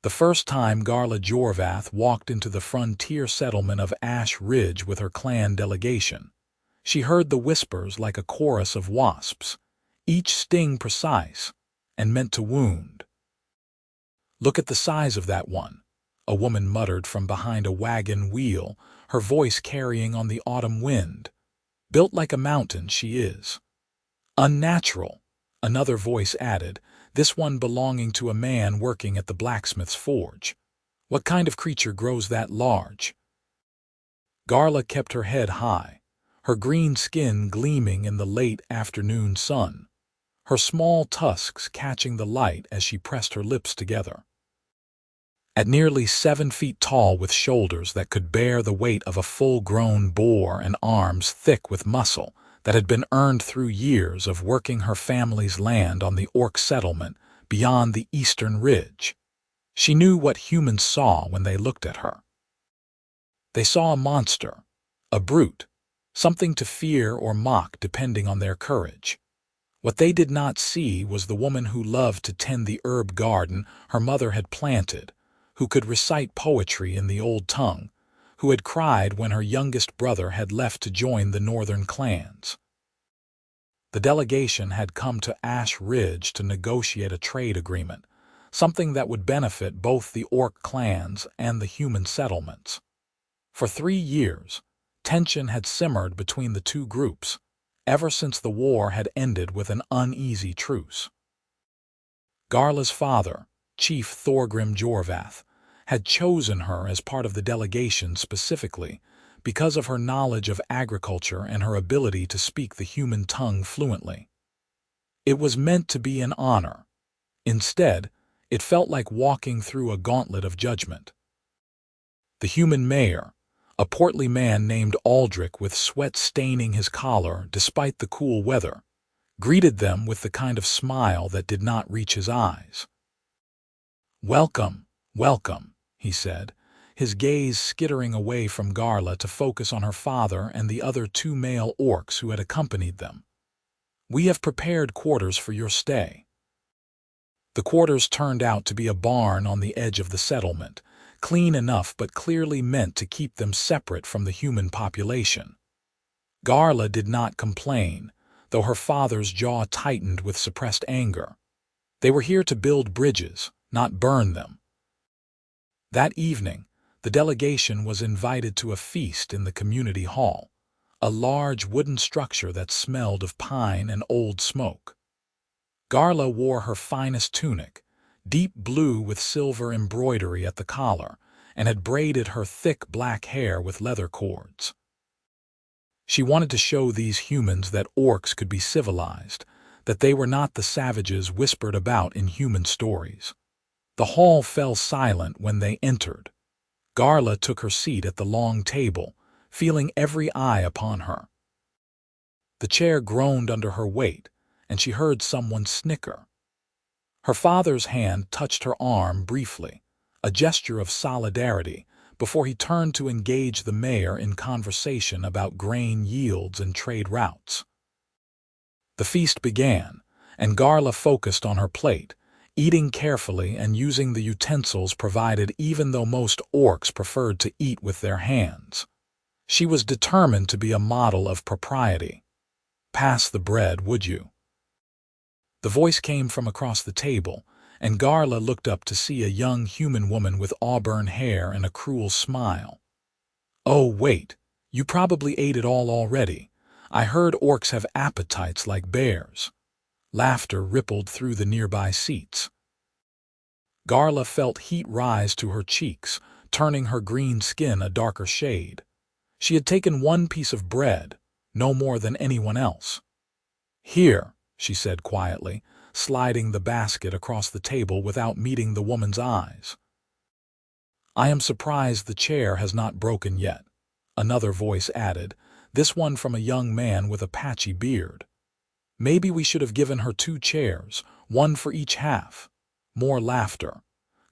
The first time Garla Jorvath walked into the frontier settlement of Ash Ridge with her clan delegation, she heard the whispers like a chorus of wasps, each sting precise and meant to wound. "Look at the size of that one," a woman muttered from behind a wagon wheel, her voice carrying on the autumn wind. "Built like a mountain, she is." "Unnatural," another voice added, this one belonging to a man working at the blacksmith's forge. "What kind of creature grows that large?" Garla kept her head high, her green skin gleaming in the late afternoon sun, her small tusks catching the light as she pressed her lips together. At nearly 7 feet tall, with shoulders that could bear the weight of a full-grown boar and arms thick with muscle that had been earned through years of working her family's land on the orc settlement beyond the eastern ridge, she knew what humans saw when they looked at her. They saw a monster, a brute, something to fear or mock depending on their courage. What they did not see was the woman who loved to tend the herb garden her mother had planted, who could recite poetry in the old tongue, who had cried when her youngest brother had left to join the northern clans. The delegation had come to Ash Ridge to negotiate a trade agreement, something that would benefit both the orc clans and the human settlements. For 3 years, tension had simmered between the two groups, ever since the war had ended with an uneasy truce. Garla's father, Chief Thorgrim Jorvath, had chosen her as part of the delegation specifically because of her knowledge of agriculture and her ability to speak the human tongue fluently. It was meant to be an honor. Instead, it felt like walking through a gauntlet of judgment. The human mayor, a portly man named Aldrich with sweat staining his collar despite the cool weather, greeted them with the kind of smile that did not reach his eyes. "Welcome, welcome," he said, his gaze skittering away from Garla to focus on her father and the other 2 male orcs who had accompanied them. "We have prepared quarters for your stay." The quarters turned out to be a barn on the edge of the settlement, clean enough but clearly meant to keep them separate from the human population. Garla did not complain, though her father's jaw tightened with suppressed anger. They were here to build bridges, not burn them. That evening, the delegation was invited to a feast in the community hall, a large wooden structure that smelled of pine and old smoke. Garla wore her finest tunic, deep blue with silver embroidery at the collar, and had braided her thick black hair with leather cords. She wanted to show these humans that orcs could be civilized, that they were not the savages whispered about in human stories. The hall fell silent when they entered. Garla took her seat at the long table, feeling every eye upon her. The chair groaned under her weight, and she heard someone snicker. Her father's hand touched her arm briefly, a gesture of solidarity, before he turned to engage the mayor in conversation about grain yields and trade routes. The feast began, and Garla focused on her plate, eating carefully and using the utensils provided even though most orcs preferred to eat with their hands. She was determined to be a model of propriety. "Pass the bread, would you?" The voice came from across the table, and Garla looked up to see a young human woman with auburn hair and a cruel smile. "Oh, wait, you probably ate it all already. I heard orcs have appetites like bears." Laughter rippled through the nearby seats. Garla felt heat rise to her cheeks, turning her green skin a darker shade. She had taken 1 piece of bread, no more than anyone else. "Here," she said quietly, sliding the basket across the table without meeting the woman's eyes. "I am surprised the chair has not broken yet," another voice added, this one from a young man with a patchy beard. "Maybe we should have given her 2 chairs, 1 for each half." More laughter.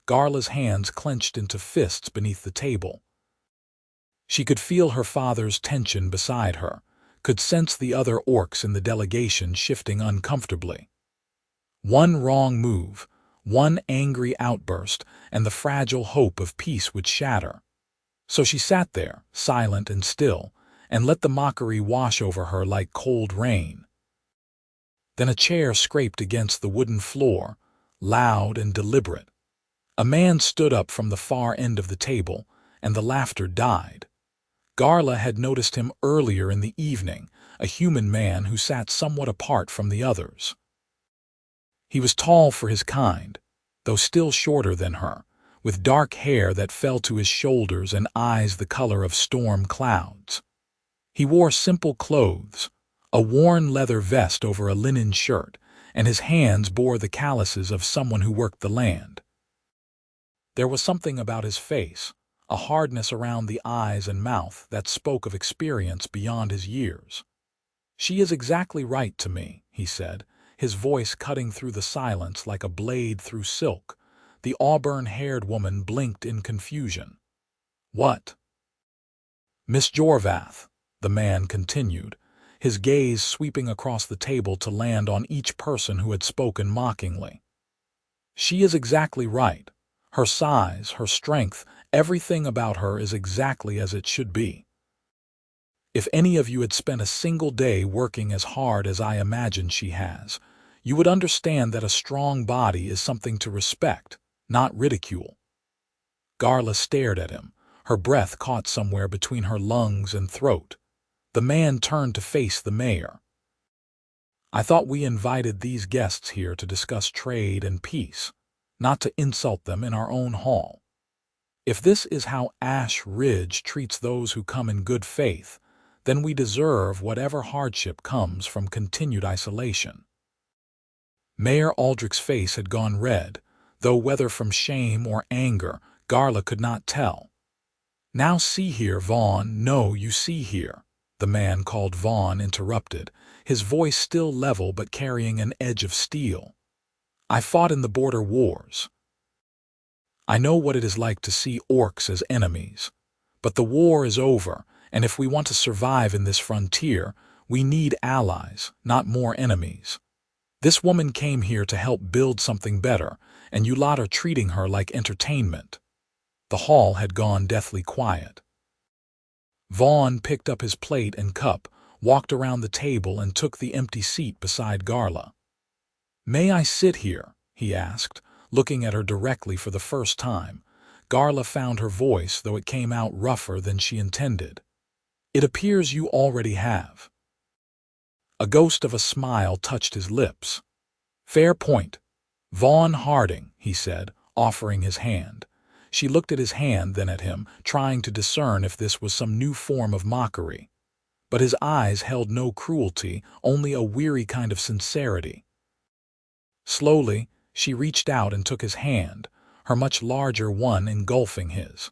Garla's hands clenched into fists beneath the table. She could feel her father's tension beside her, could sense the other orcs in the delegation shifting uncomfortably. One wrong move, One angry outburst, and the fragile hope of peace would shatter. So she sat there, silent and still, and let the mockery wash over her like cold rain. Then a chair scraped against the wooden floor, loud and deliberate. A man stood up from the far end of the table, and the laughter died. Garla had noticed him earlier in the evening, a human man who sat somewhat apart from the others. He was tall for his kind, though still shorter than her, with dark hair that fell to his shoulders and eyes the color of storm clouds. He wore simple clothes, a worn leather vest over a linen shirt, and his hands bore the calluses of someone who worked the land. There was something about his face, a hardness around the eyes and mouth that spoke of experience beyond his years. "She is exactly right to me," he said, his voice cutting through the silence like a blade through silk. The auburn-haired woman blinked in confusion. "What?" "Miss Jorvath," the man continued, his gaze sweeping across the table to land on each person who had spoken mockingly. "She is exactly right. Her size, her strength, everything about her is exactly as it should be. If any of you had spent a single day working as hard as I imagine she has, you would understand that a strong body is something to respect, not ridicule." Garla stared at him, her breath caught somewhere between her lungs and throat. The man turned to face the mayor. "I thought we invited these guests here to discuss trade and peace, not to insult them in our own hall. If this is how Ash Ridge treats those who come in good faith, then we deserve whatever hardship comes from continued isolation." Mayor Aldrich's face had gone red, though whether from shame or anger, Garla could not tell. "Now see here, Vaughn, no, you see here," the man called Vaughn interrupted, his voice still level but carrying an edge of steel. "I fought in the border wars. I know what it is like to see orcs as enemies. But the war is over, and if we want to survive in this frontier, we need allies, not more enemies. This woman came here to help build something better, and you lot are treating her like entertainment." The hall had gone deathly quiet. Vaughn picked up his plate and cup, walked around the table and took the empty seat beside Garla. "May I sit here?" he asked, looking at her directly for the first time. Garla found her voice, though it came out rougher than she intended. "It appears you already have." A ghost of a smile touched his lips. "Fair point. Vaughn Harding," he said, offering his hand. She looked at his hand, then at him, trying to discern if this was some new form of mockery. But his eyes held no cruelty, only a weary kind of sincerity. Slowly, she reached out and took his hand, her much larger one engulfing his.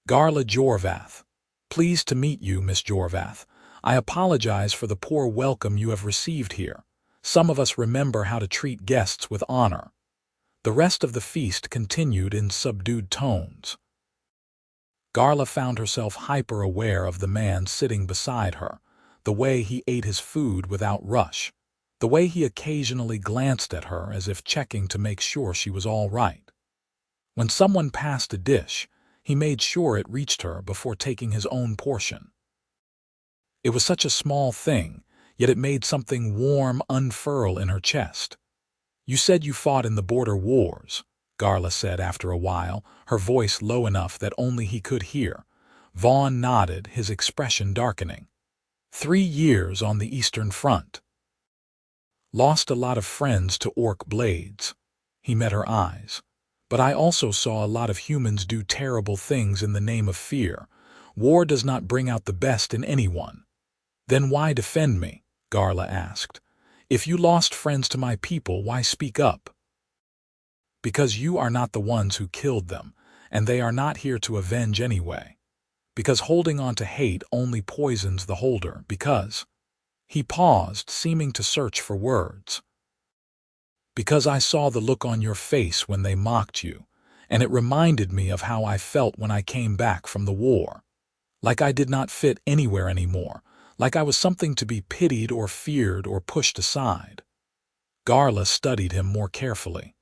"Garla Jorvath. Pleased to meet you, Miss Jorvath. I apologize for the poor welcome you have received here. Some of us remember how to treat guests with honor." The rest of the feast continued in subdued tones. Garla found herself hyper-aware of the man sitting beside her, the way he ate his food without rush, the way he occasionally glanced at her as if checking to make sure she was all right. When someone passed a dish, he made sure it reached her before taking his own portion. It was such a small thing, yet it made something warm unfurl in her chest. "You said you fought in the border wars," Garla said after a while, her voice low enough that only he could hear. Vaughn nodded, his expression darkening. 3 years on the Eastern Front. Lost a lot of friends to orc blades." He met her eyes. "But I also saw a lot of humans do terrible things in the name of fear. War does not bring out the best in anyone." "Then why defend me?" Garla asked. "If you lost friends to my people, why speak up?" "Because you are not the ones who killed them, and they are not here to avenge anyway. Because holding on to hate only poisons the holder. Because—" He paused, seeming to search for words. "Because I saw the look on your face when they mocked you, and it reminded me of how I felt when I came back from the war. Like I did not fit anywhere anymore, like I was something to be pitied or feared or pushed aside." Garla studied him more carefully.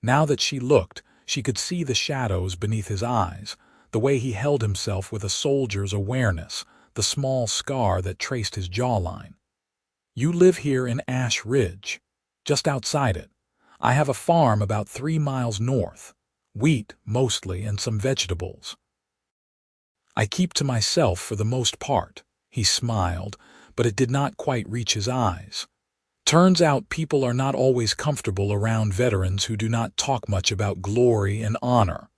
Now that she looked, she could see the shadows beneath his eyes, the way he held himself with a soldier's awareness, the small scar that traced his jawline. "You live here in Ash Ridge, just outside it. I have a farm about 3 miles north. Wheat, mostly, and some vegetables. I keep to myself for the most part." He smiled, but it did not quite reach his eyes. "Turns out people are not always comfortable around veterans who do not talk much about glory and honor."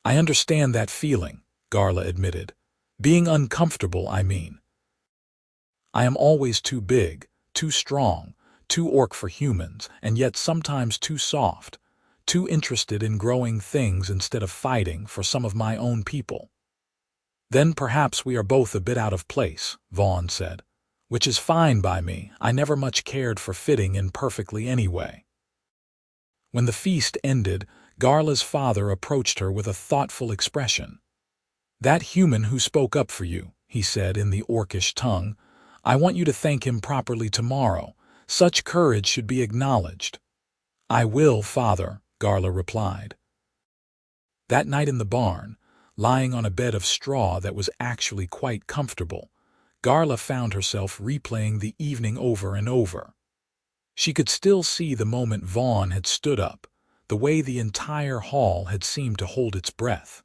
"I understand that feeling," Garla admitted. "Being uncomfortable, I mean. I am always too big, too strong, too orc for humans, and yet sometimes too soft, too interested in growing things instead of fighting for some of my own people." "Then perhaps we are both a bit out of place," Vaughn said. "Which is fine by me. I never much cared for fitting in perfectly anyway." When the feast ended, Garla's father approached her with a thoughtful expression. "That human who spoke up for you," he said in the orcish tongue, "I want you to thank him properly tomorrow. Such courage should be acknowledged." "I will, father," Garla replied. That night in the barn, lying on a bed of straw that was actually quite comfortable, Garla found herself replaying the evening over and over. She could still see the moment Vaughn had stood up, the way the entire hall had seemed to hold its breath.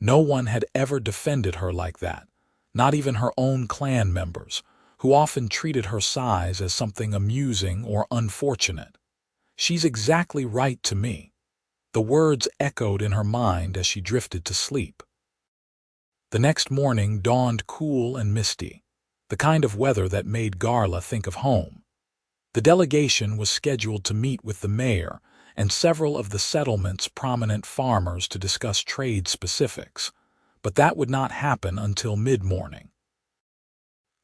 No one had ever defended her like that, not even her own clan members, who often treated her size as something amusing or unfortunate. "She's exactly right to me." The words echoed in her mind as she drifted to sleep. The next morning dawned cool and misty, the kind of weather that made Garla think of home. The delegation was scheduled to meet with the mayor and several of the settlement's prominent farmers to discuss trade specifics, but that would not happen until mid-morning.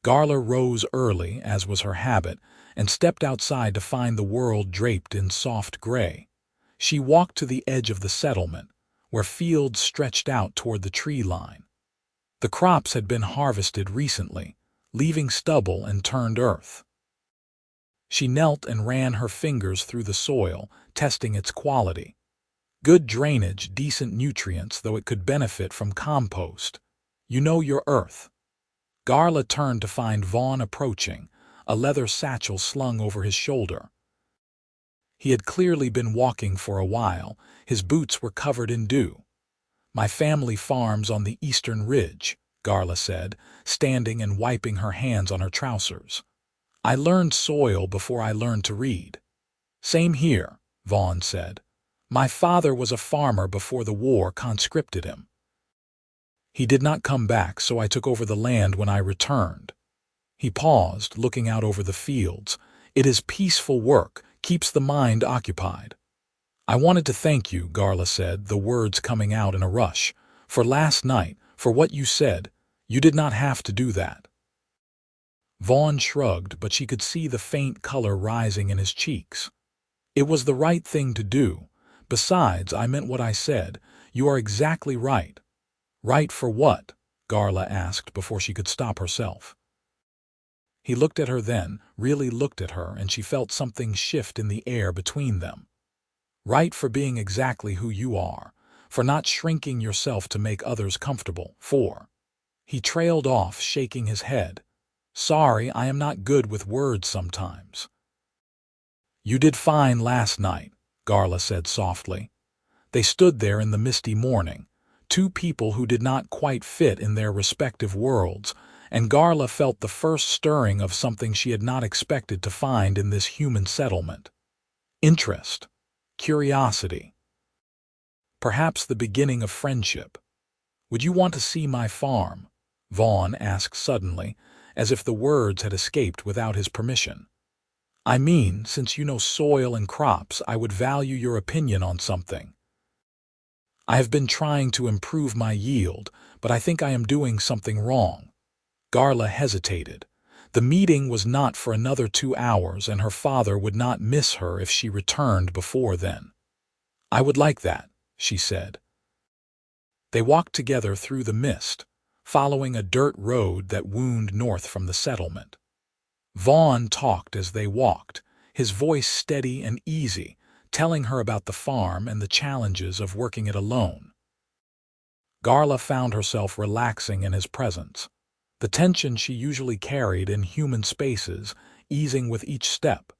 Garla rose early, as was her habit, and stepped outside to find the world draped in soft gray. She walked to the edge of the settlement, where fields stretched out toward the tree line. The crops had been harvested recently, leaving stubble and turned earth. She knelt and ran her fingers through the soil, testing its quality. Good drainage, decent nutrients, though it could benefit from compost. "You know your earth." Garla turned to find Vaughn approaching, a leather satchel slung over his shoulder. He had clearly been walking for a while. His boots were covered in dew. "My family farms on the eastern ridge," Garla said, standing and wiping her hands on her trousers. "I learned soil before I learned to read." "Same here," Vaughn said. "My father was a farmer before the war conscripted him. He did not come back, so I took over the land when I returned." He paused, looking out over the fields. "It is peaceful work, keeps the mind occupied." "I wanted to thank you," Garla said, the words coming out in a rush, "for last night, for what you said. You did not have to do that." Vaughn shrugged, but she could see the faint color rising in his cheeks. "It was the right thing to do. Besides, I meant what I said. You are exactly right." "Right for what?" Garla asked before she could stop herself. He looked at her then, really looked at her, and she felt something shift in the air between them. "Right for being exactly who you are, for not shrinking yourself to make others comfortable, for—" He trailed off, shaking his head. "Sorry, I am not good with words sometimes." "You did fine last night," Garla said softly. They stood there in the misty morning, two people who did not quite fit in their respective worlds, and Garla felt the first stirring of something she had not expected to find in this human settlement. Interest. Curiosity. Perhaps the beginning of friendship. "Would you want to see my farm?" Vaughn asked suddenly, as if the words had escaped without his permission. "I mean, since you know soil and crops, I would value your opinion on something. I have been trying to improve my yield, but I think I am doing something wrong." Garla hesitated. The meeting was not for another 2 hours, and her father would not miss her if she returned before then. "I would like that," she said. They walked together through the mist, following a dirt road that wound north from the settlement. Vaughn talked as they walked, his voice steady and easy, telling her about the farm and the challenges of working it alone. Garla found herself relaxing in his presence, the tension she usually carried in human spaces easing with each step.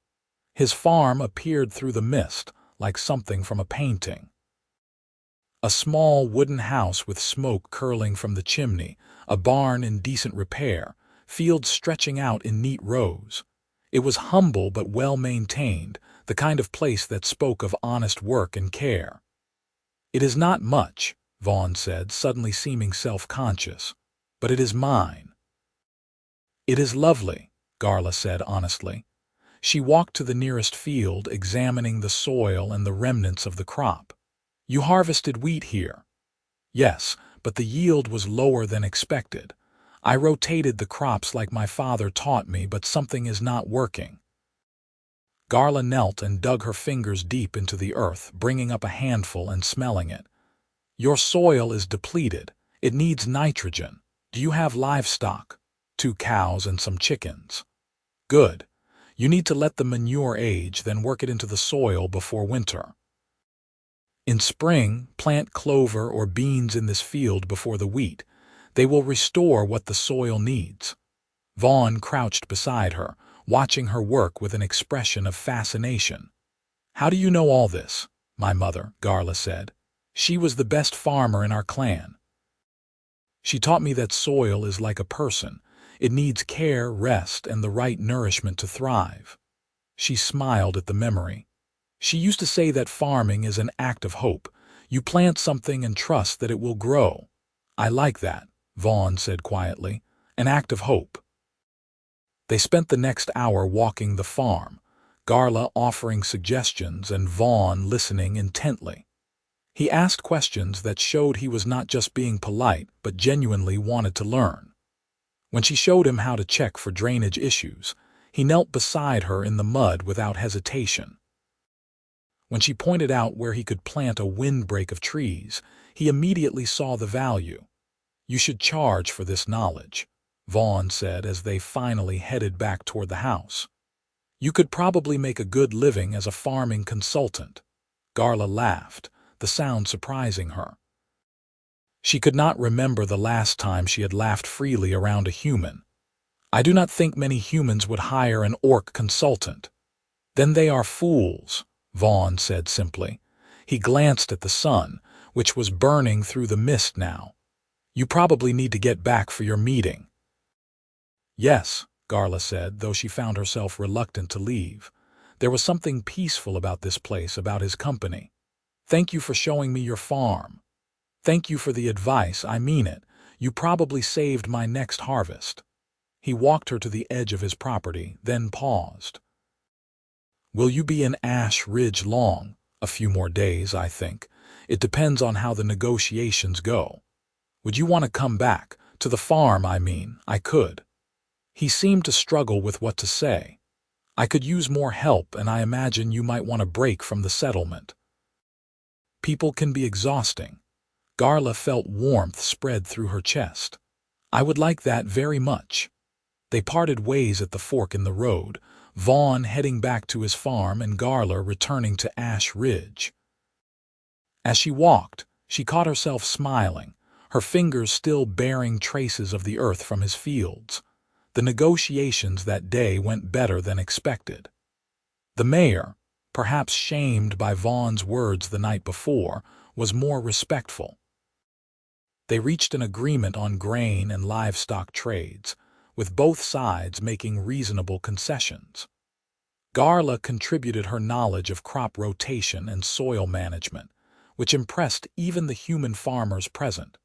His farm appeared through the mist like something from a painting. A small wooden house with smoke curling from the chimney, a barn in decent repair, fields stretching out in neat rows. It was humble but well-maintained, the kind of place that spoke of honest work and care. "It is not much," Vaughn said, suddenly seeming self-conscious, "but it is mine." "It is lovely," Garla said honestly. She walked to the nearest field, examining the soil and the remnants of the crop. "You harvested wheat here?" "Yes, but the yield was lower than expected. I rotated the crops like my father taught me, but something is not working." Garla knelt and dug her fingers deep into the earth, bringing up a handful and smelling it. "Your soil is depleted. It needs nitrogen. Do you have livestock?" "2 cows and some chickens." "Good. You need to let the manure age, then work it into the soil before winter. In spring, plant clover or beans in this field before the wheat. They will restore what the soil needs." Vaughn crouched beside her, watching her work with an expression of fascination. "How do you know all this?" "My mother," Garla said. "She was the best farmer in our clan. She taught me that soil is like a person. It needs care, rest, and the right nourishment to thrive." She smiled at the memory. "She used to say that farming is an act of hope. You plant something and trust that it will grow." "I like that," Vaughn said quietly. "An act of hope." They spent the next hour walking the farm, Garla offering suggestions and Vaughn listening intently. He asked questions that showed he was not just being polite, but genuinely wanted to learn. When she showed him how to check for drainage issues, he knelt beside her in the mud without hesitation. When she pointed out where he could plant a windbreak of trees, he immediately saw the value. "You should charge for this knowledge," Vaughn said as they finally headed back toward the house. "You could probably make a good living as a farming consultant." Garla laughed, the sound surprising her. She could not remember the last time she had laughed freely around a human. "I do not think many humans would hire an orc consultant." "Then they are fools," Vaughn said simply. He glanced at the sun, which was burning through the mist now. "You probably need to get back for your meeting." "Yes," Garla said, though she found herself reluctant to leave. There was something peaceful about this place, about his company. "Thank you for showing me your farm." "Thank you for the advice, I mean it. You probably saved my next harvest." He walked her to the edge of his property, then paused. "Will you be in Ash Ridge long?" "A few more days, I think. It depends on how the negotiations go." "Would you want to come back? To the farm, I mean." "I could." He seemed to struggle with what to say. "I could use more help, and I imagine you might want a break from the settlement." People can be exhausting. Garla felt warmth spread through her chest. "I would like that very much." They parted ways at the fork in the road, Vaughn heading back to his farm and Garla returning to Ash Ridge. As she walked, she caught herself smiling, her fingers still bearing traces of the earth from his fields. The negotiations that day went better than expected. The mayor, perhaps shamed by Vaughn's words the night before, was more respectful. They reached an agreement on grain and livestock trades, with both sides making reasonable concessions. Garla contributed her knowledge of crop rotation and soil management, which impressed even the human farmers present.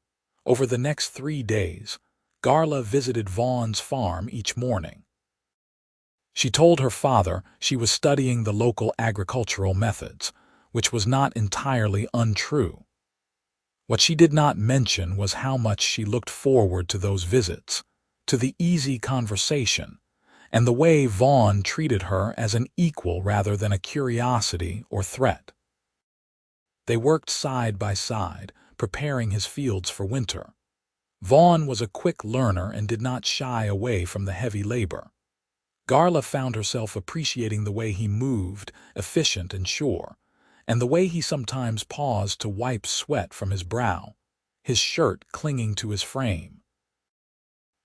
Over the next 3 days, Garla visited Vaughn's farm each morning. She told her father she was studying the local agricultural methods, which was not entirely untrue. What she did not mention was how much she looked forward to those visits, to the easy conversation, and the way Vaughn treated her as an equal rather than a curiosity or threat. They worked side by side, preparing his fields for winter. Vaughn was a quick learner and did not shy away from the heavy labor. Garla found herself appreciating the way he moved, efficient and sure, and the way he sometimes paused to wipe sweat from his brow, his shirt clinging to his frame.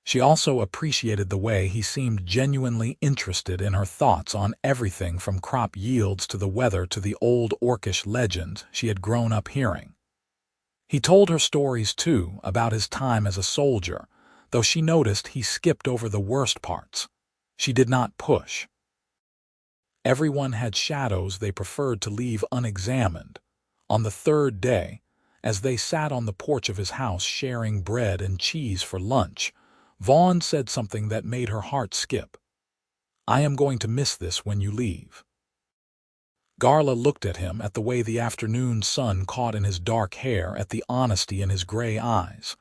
She also appreciated the way he seemed genuinely interested in her thoughts on everything from crop yields to the weather to the old orcish legends she had grown up hearing. He told her stories, too, about his time as a soldier, though she noticed he skipped over the worst parts. She did not push. Everyone had shadows they preferred to leave unexamined. On the third day, as they sat on the porch of his house sharing bread and cheese for lunch, Vaughn said something that made her heart skip. "I am going to miss this when you leave." Garla looked at him, at the way the afternoon sun caught in his dark hair, at the honesty in his gray eyes.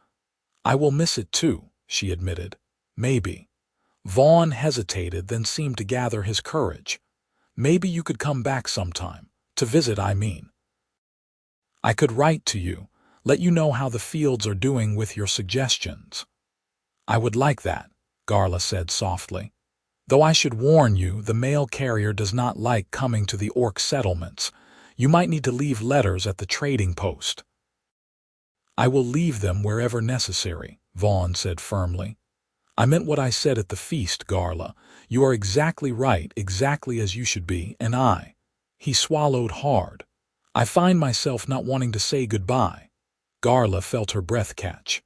"I will miss it too," she admitted. "Maybe." Vaughn hesitated, then seemed to gather his courage. "Maybe you could come back sometime. To visit, I mean. I could write to you, let you know how the fields are doing with your suggestions." "I would like that," Garla said softly. "Though I should warn you, the mail carrier does not like coming to the orc settlements. You might need to leave letters at the trading post." "I will leave them wherever necessary," Vaughn said firmly. "I meant what I said at the feast, Garla. You are exactly right, exactly as you should be, and I—" He swallowed hard. "I find myself not wanting to say goodbye." Garla felt her breath catch.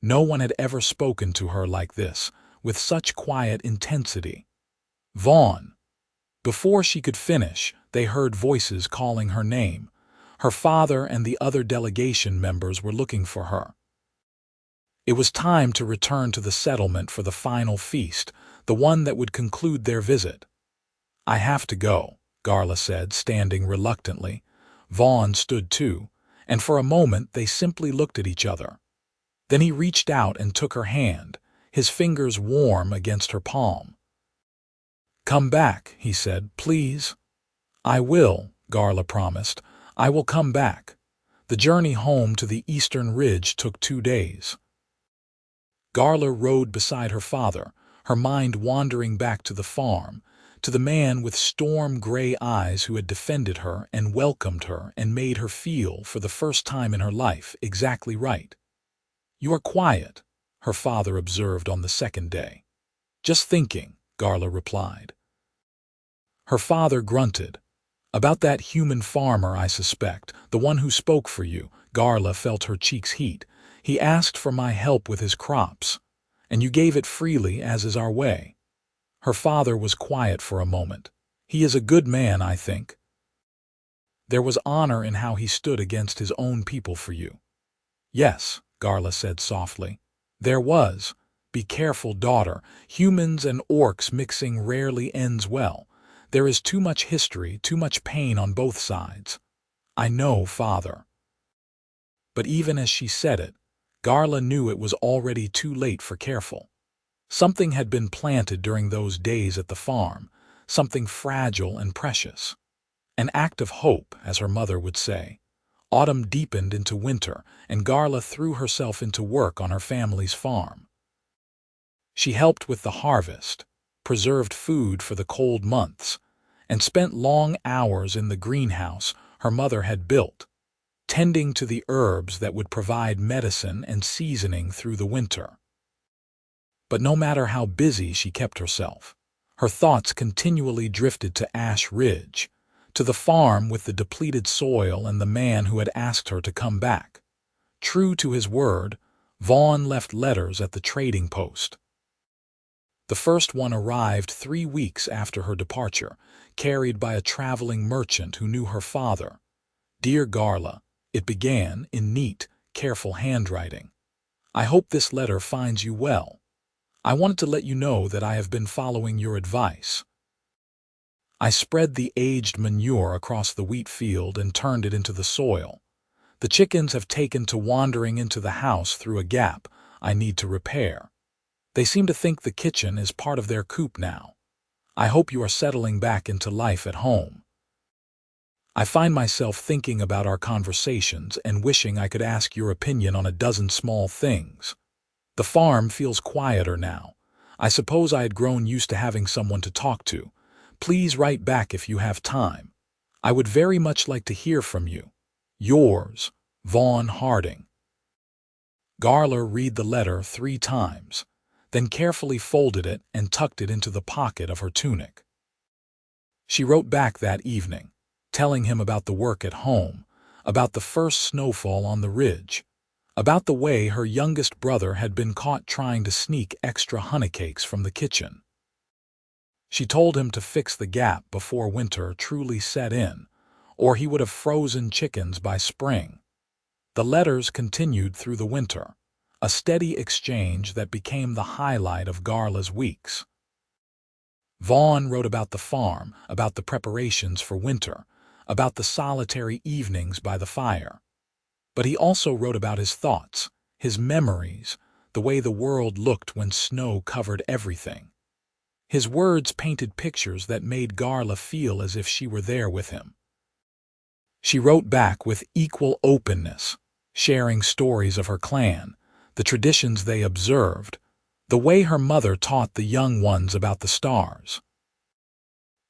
No one had ever spoken to her like this, with such quiet intensity. "Vaughn." Before she could finish, they heard voices calling her name. Her father and the other delegation members were looking for her. It was time to return to the settlement for the final feast, the one that would conclude their visit. "I have to go," Garla said, standing reluctantly. Vaughn stood too, and for a moment they simply looked at each other. Then he reached out and took her hand, his fingers warm against her palm. "Come back," he said, "please." "I will," Garla promised. "I will come back." The journey home to the eastern ridge took 2 days. Garla rode beside her father, her mind wandering back to the farm, to the man with storm-gray eyes who had defended her and welcomed her and made her feel, for the first time in her life, exactly right. "You are quiet," her father observed on the second day. "Just thinking," Garla replied. Her father grunted. "About that human farmer, I suspect, the one who spoke for you." Garla felt her cheeks heat. "He asked for my help with his crops, and you gave it freely, as is our way." Her father was quiet for a moment. "He is a good man, I think. There was honor in how he stood against his own people for you." "Yes," Garla said softly. "There was. Be careful, daughter. Humans and orcs mixing rarely ends well. There is too much history, too much pain on both sides." "I know, father." But even as she said it, Garla knew it was already too late for careful. Something had been planted during those days at the farm, something fragile and precious. An act of hope, as her mother would say. Autumn deepened into winter, and Garla threw herself into work on her family's farm. She helped with the harvest, preserved food for the cold months, and spent long hours in the greenhouse her mother had built, tending to the herbs that would provide medicine and seasoning through the winter. But no matter how busy she kept herself, her thoughts continually drifted to Ash Ridge, to the farm with the depleted soil and the man who had asked her to come back. True to his word, Vaughn left letters at the trading post. The first one arrived 3 weeks after her departure, carried by a traveling merchant who knew her father. "Dear Garla," it began in neat, careful handwriting. "I hope this letter finds you well. I wanted to let you know that I have been following your advice. I spread the aged manure across the wheat field and turned it into the soil. The chickens have taken to wandering into the house through a gap I need to repair. They seem to think the kitchen is part of their coop now. I hope you are settling back into life at home. I find myself thinking about our conversations and wishing I could ask your opinion on a dozen small things. The farm feels quieter now. I suppose I had grown used to having someone to talk to. Please write back if you have time. I would very much like to hear from you. Yours, Vaughn Harding. Garla read the letter 3 times, then carefully folded it and tucked it into the pocket of her tunic. She wrote back that evening, telling him about the work at home, about the first snowfall on the ridge, about the way her youngest brother had been caught trying to sneak extra honeycakes from the kitchen. She told him to fix the gap before winter truly set in, or he would have frozen chickens by spring. The letters continued through the winter, a steady exchange that became the highlight of Garla's weeks. Vaughn wrote about the farm, about the preparations for winter, about the solitary evenings by the fire. But he also wrote about his thoughts, his memories, the way the world looked when snow covered everything. His words painted pictures that made Garla feel as if she were there with him. She wrote back with equal openness, sharing stories of her clan, the traditions they observed, the way her mother taught the young ones about the stars.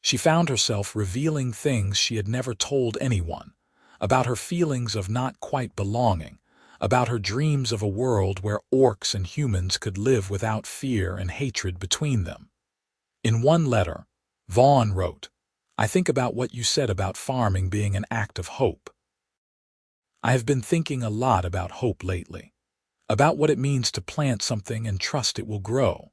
She found herself revealing things she had never told anyone, about her feelings of not quite belonging, about her dreams of a world where orcs and humans could live without fear and hatred between them. In one letter, Vaughn wrote, "I think about what you said about farming being an act of hope. I have been thinking a lot about hope lately, about what it means to plant something and trust it will grow.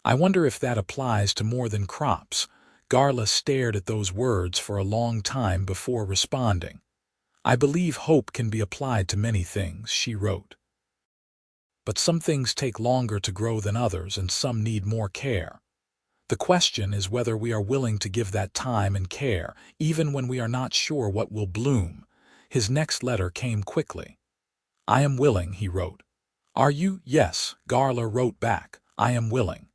I wonder if that applies to more than crops." Garla stared at those words for a long time before responding. "I believe hope can be applied to many things," she wrote. "But some things take longer to grow than others, and some need more care. The question is whether we are willing to give that time and care, even when we are not sure what will bloom." His next letter came quickly. "I am willing," he wrote. "Are you?" "Yes," Garla wrote back. "I am willing."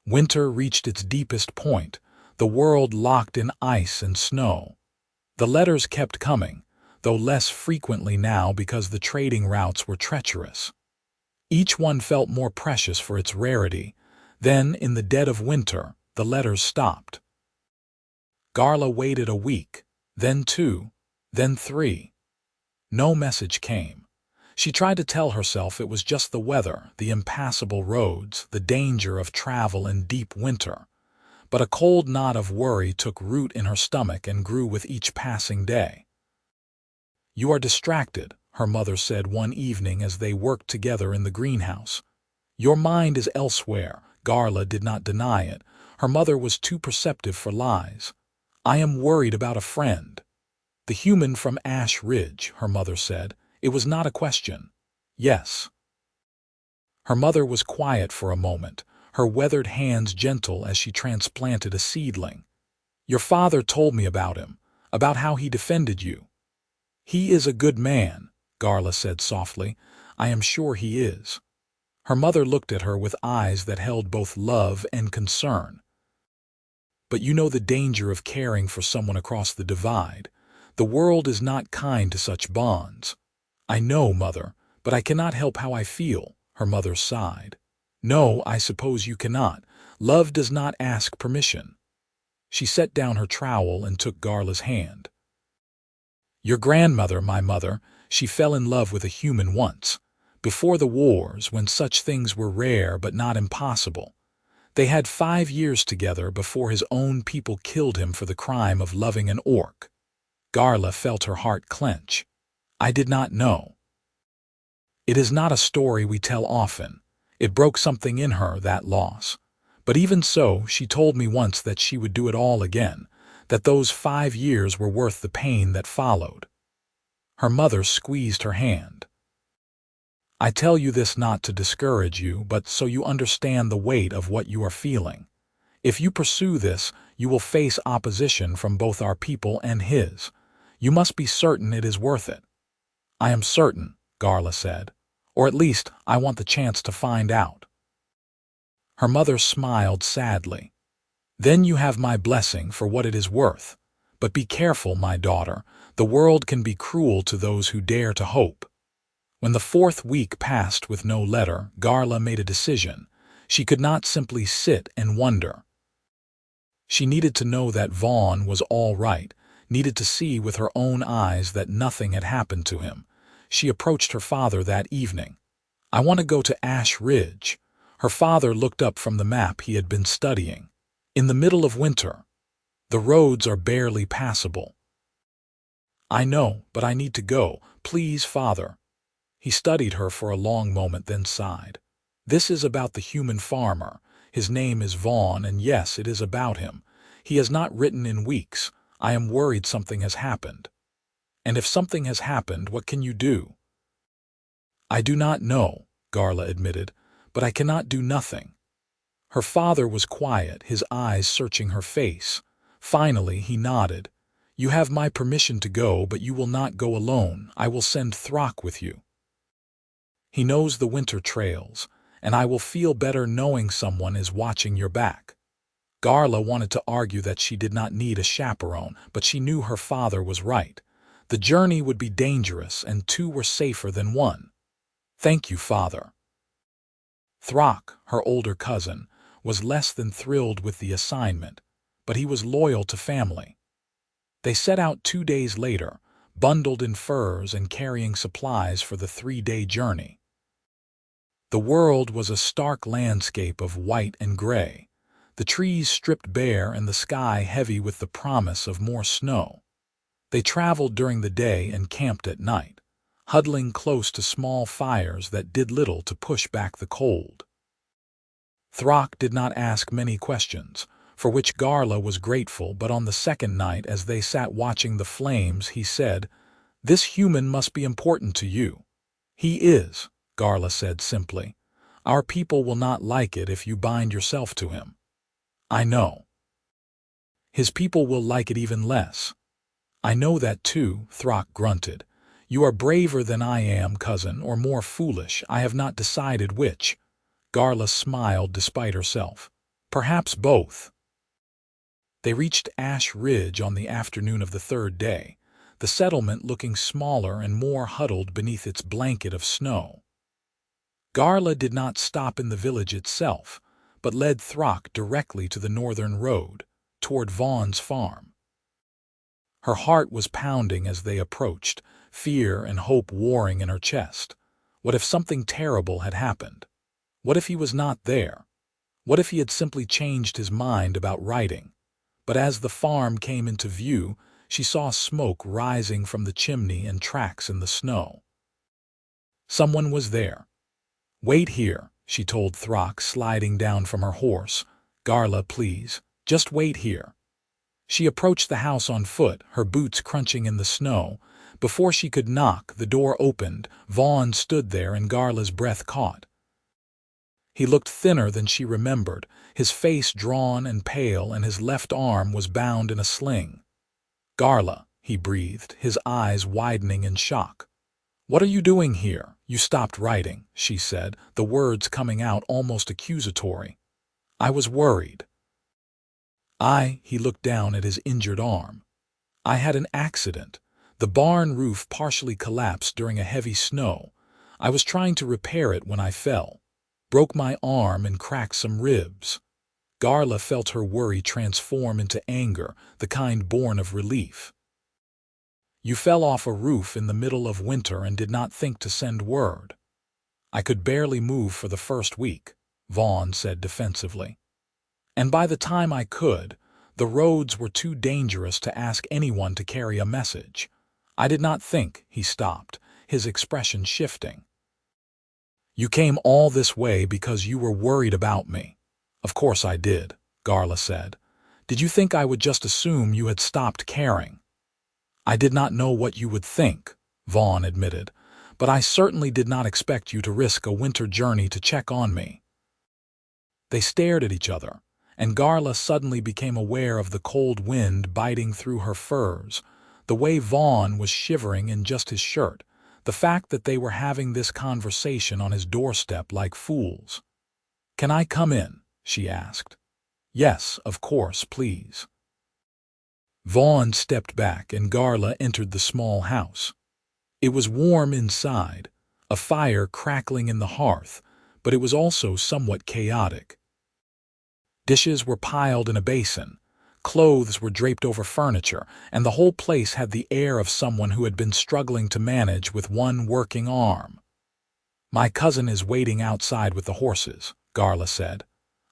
Winter reached its deepest point, the world locked in ice and snow. The letters kept coming, though less frequently now because the trading routes were treacherous. Each one felt more precious for its rarity. Then, in the dead of winter, the letters stopped. Garla waited a week, then 2, then 3. No message came. She tried to tell herself it was just the weather, the impassable roads, the danger of travel in deep winter. But a cold knot of worry took root in her stomach and grew with each passing day. "You are distracted," her mother said one evening as they worked together in the greenhouse. "Your mind is elsewhere." Garla did not deny it. Her mother was too perceptive for lies. "I am worried about a friend." "The human from Ash Ridge," her mother said. It was not a question. "Yes." Her mother was quiet for a moment, her weathered hands gentle as she transplanted a seedling. "Your father told me about him, about how he defended you." "He is a good man," Garla said softly. "I am sure he is." Her mother looked at her with eyes that held both love and concern. "But you know the danger of caring for someone across the divide. The world is not kind to such bonds." "I know, Mother, but I cannot help how I feel," her mother sighed. "No, I suppose you cannot. Love does not ask permission." She set down her trowel and took Garla's hand. "Your grandmother, my mother, she fell in love with a human once. Before the wars, when such things were rare but not impossible. They had 5 years together before his own people killed him for the crime of loving an orc." Garla felt her heart clench. "I did not know." It is not a story we tell often. It broke something in her, that loss. But even so, she told me once that she would do it all again, that those 5 years were worth the pain that followed. Her mother squeezed her hand. "I tell you this not to discourage you, but so you understand the weight of what you are feeling. If you pursue this, you will face opposition from both our people and his. You must be certain it is worth it." "I am certain," Garla said. "Or at least, I want the chance to find out." Her mother smiled sadly. "Then you have my blessing for what it is worth. But be careful, my daughter. The world can be cruel to those who dare to hope." When the 4th week passed with no letter, Garla made a decision. She could not simply sit and wonder. She needed to know that Vaughn was all right, needed to see with her own eyes that nothing had happened to him. She approached her father that evening. "I want to go to Ash Ridge." Her father looked up from the map he had been studying. "In the middle of winter. The roads are barely passable." "I know, but I need to go. Please, father." He studied her for a long moment, then sighed. "This is about the human farmer. His name is Vaughn, and yes, it is about him. He has not written in weeks. I am worried something has happened." "And if something has happened, what can you do?" "I do not know," Garla admitted, "but I cannot do nothing." Her father was quiet, his eyes searching her face. Finally, he nodded. "You have my permission to go, but you will not go alone. I will send Throck with you. He knows the winter trails, and I will feel better knowing someone is watching your back." Garla wanted to argue that she did not need a chaperone, but she knew her father was right. The journey would be dangerous, and two were safer than one. "Thank you, father." Throck, her older cousin, was less than thrilled with the assignment, but he was loyal to family. They set out 2 days later, bundled in furs and carrying supplies for the 3-day journey. The world was a stark landscape of white and gray, the trees stripped bare and the sky heavy with the promise of more snow. They traveled during the day and camped at night, huddling close to small fires that did little to push back the cold. Throck did not ask many questions, for which Garla was grateful, but on the second night as they sat watching the flames he said, "This human must be important to you." "He is," Garla said simply. "Our people will not like it if you bind yourself to him." "I know." "His people will like it even less." "I know that too," Throck grunted. "You are braver than I am, cousin, or more foolish. I have not decided which." Garla smiled despite herself. "Perhaps both." They reached Ash Ridge on the afternoon of the 3rd day, the settlement looking smaller and more huddled beneath its blanket of snow. Garla did not stop in the village itself, but led Throck directly to the northern road, toward Vaughn's farm. Her heart was pounding as they approached, fear and hope warring in her chest. What if something terrible had happened? What if he was not there? What if he had simply changed his mind about writing? But as the farm came into view, she saw smoke rising from the chimney and tracks in the snow. Someone was there. "Wait here," she told Throck, sliding down from her horse. "Garla, please, just wait here." She approached the house on foot, her boots crunching in the snow. Before she could knock, the door opened. Vaughn stood there and Garla's breath caught. He looked thinner than she remembered, his face drawn and pale, and his left arm was bound in a sling. "Garla," he breathed, his eyes widening in shock. "What are you doing here? You stopped writing," she said, the words coming out almost accusatory. "I was worried." He looked down at his injured arm. "I had an accident. The barn roof partially collapsed during a heavy snow. I was trying to repair it when I fell. Broke my arm and cracked some ribs." Garla felt her worry transform into anger, the kind born of relief. "You fell off a roof in the middle of winter and did not think to send word." "I could barely move for the first week," Vaughn said defensively. "And by the time I could, the roads were too dangerous to ask anyone to carry a message. I did not think." He stopped, his expression shifting. "You came all this way because you were worried about me." "Of course I did," Garla said. "Did you think I would just assume you had stopped caring?" "I did not know what you would think," Vaughn admitted, "but I certainly did not expect you to risk a winter journey to check on me." They stared at each other, and Garla suddenly became aware of the cold wind biting through her furs, the way Vaughn was shivering in just his shirt, the fact that they were having this conversation on his doorstep like fools. "Can I come in?" she asked. "Yes, of course, please." Vaughn stepped back and Garla entered the small house. It was warm inside, a fire crackling in the hearth, but it was also somewhat chaotic. Dishes were piled in a basin, Clothes were draped over furniture, and the whole place had the air of someone who had been struggling to manage with one working arm. "My cousin is waiting outside with the horses," Garla said.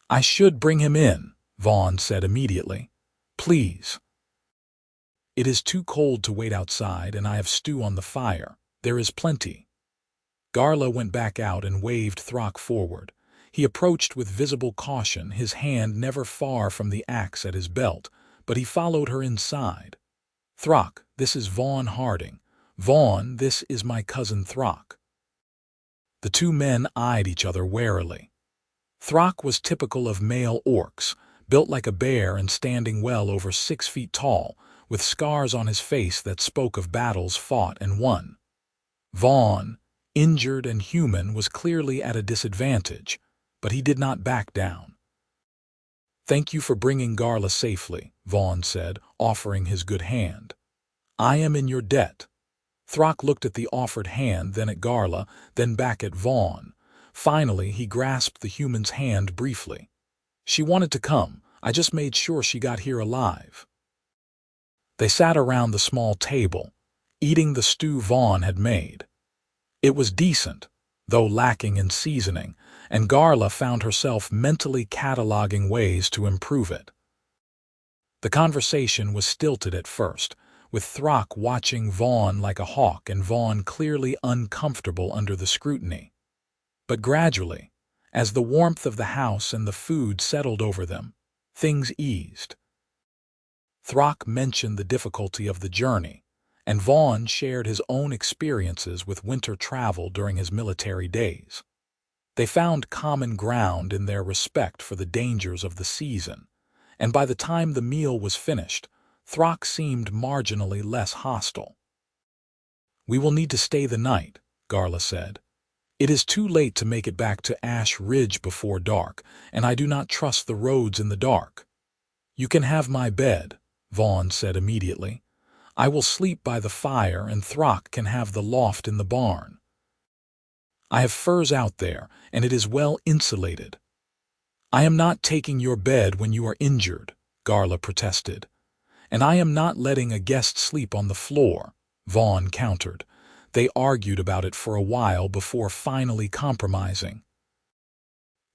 "I should bring him in," Vaughn said immediately. "Please." "It is too cold to wait outside, and I have stew on the fire. There is plenty." Garla went back out and waved Throck forward. He approached with visible caution, his hand never far from the axe at his belt, but he followed her inside. "Throck, this is Vaughn Harding. Vaughn, this is my cousin Throck." The two men eyed each other warily. Throck was typical of male orcs, built like a bear and standing well over 6 feet tall, with scars on his face that spoke of battles fought and won. Vaughn, injured and human, was clearly at a disadvantage, but he did not back down. "Thank you for bringing Garla safely," Vaughn said, offering his good hand. "I am in your debt." Throck looked at the offered hand, then at Garla, then back at Vaughn. Finally, he grasped the human's hand briefly. "She wanted to come. I just made sure she got here alive." They sat around the small table, eating the stew Vaughn had made. It was decent, though lacking in seasoning, and Garla found herself mentally cataloging ways to improve it. The conversation was stilted at first, with Throck watching Vaughn like a hawk and Vaughn clearly uncomfortable under the scrutiny. But gradually, as the warmth of the house and the food settled over them, things eased. Throck mentioned the difficulty of the journey, and Vaughn shared his own experiences with winter travel during his military days. They found common ground in their respect for the dangers of the season, and by the time the meal was finished, Throck seemed marginally less hostile. "We will need to stay the night," Garla said. "It is too late to make it back to Ash Ridge before dark, and I do not trust the roads in the dark." "You can have my bed," Vaughn said immediately. "I will sleep by the fire, and Throck can have the loft in the barn. I have furs out there, and it is well insulated." "I am not taking your bed when you are injured," Garla protested. "And I am not letting a guest sleep on the floor," Vaughn countered. They argued about it for a while before finally compromising.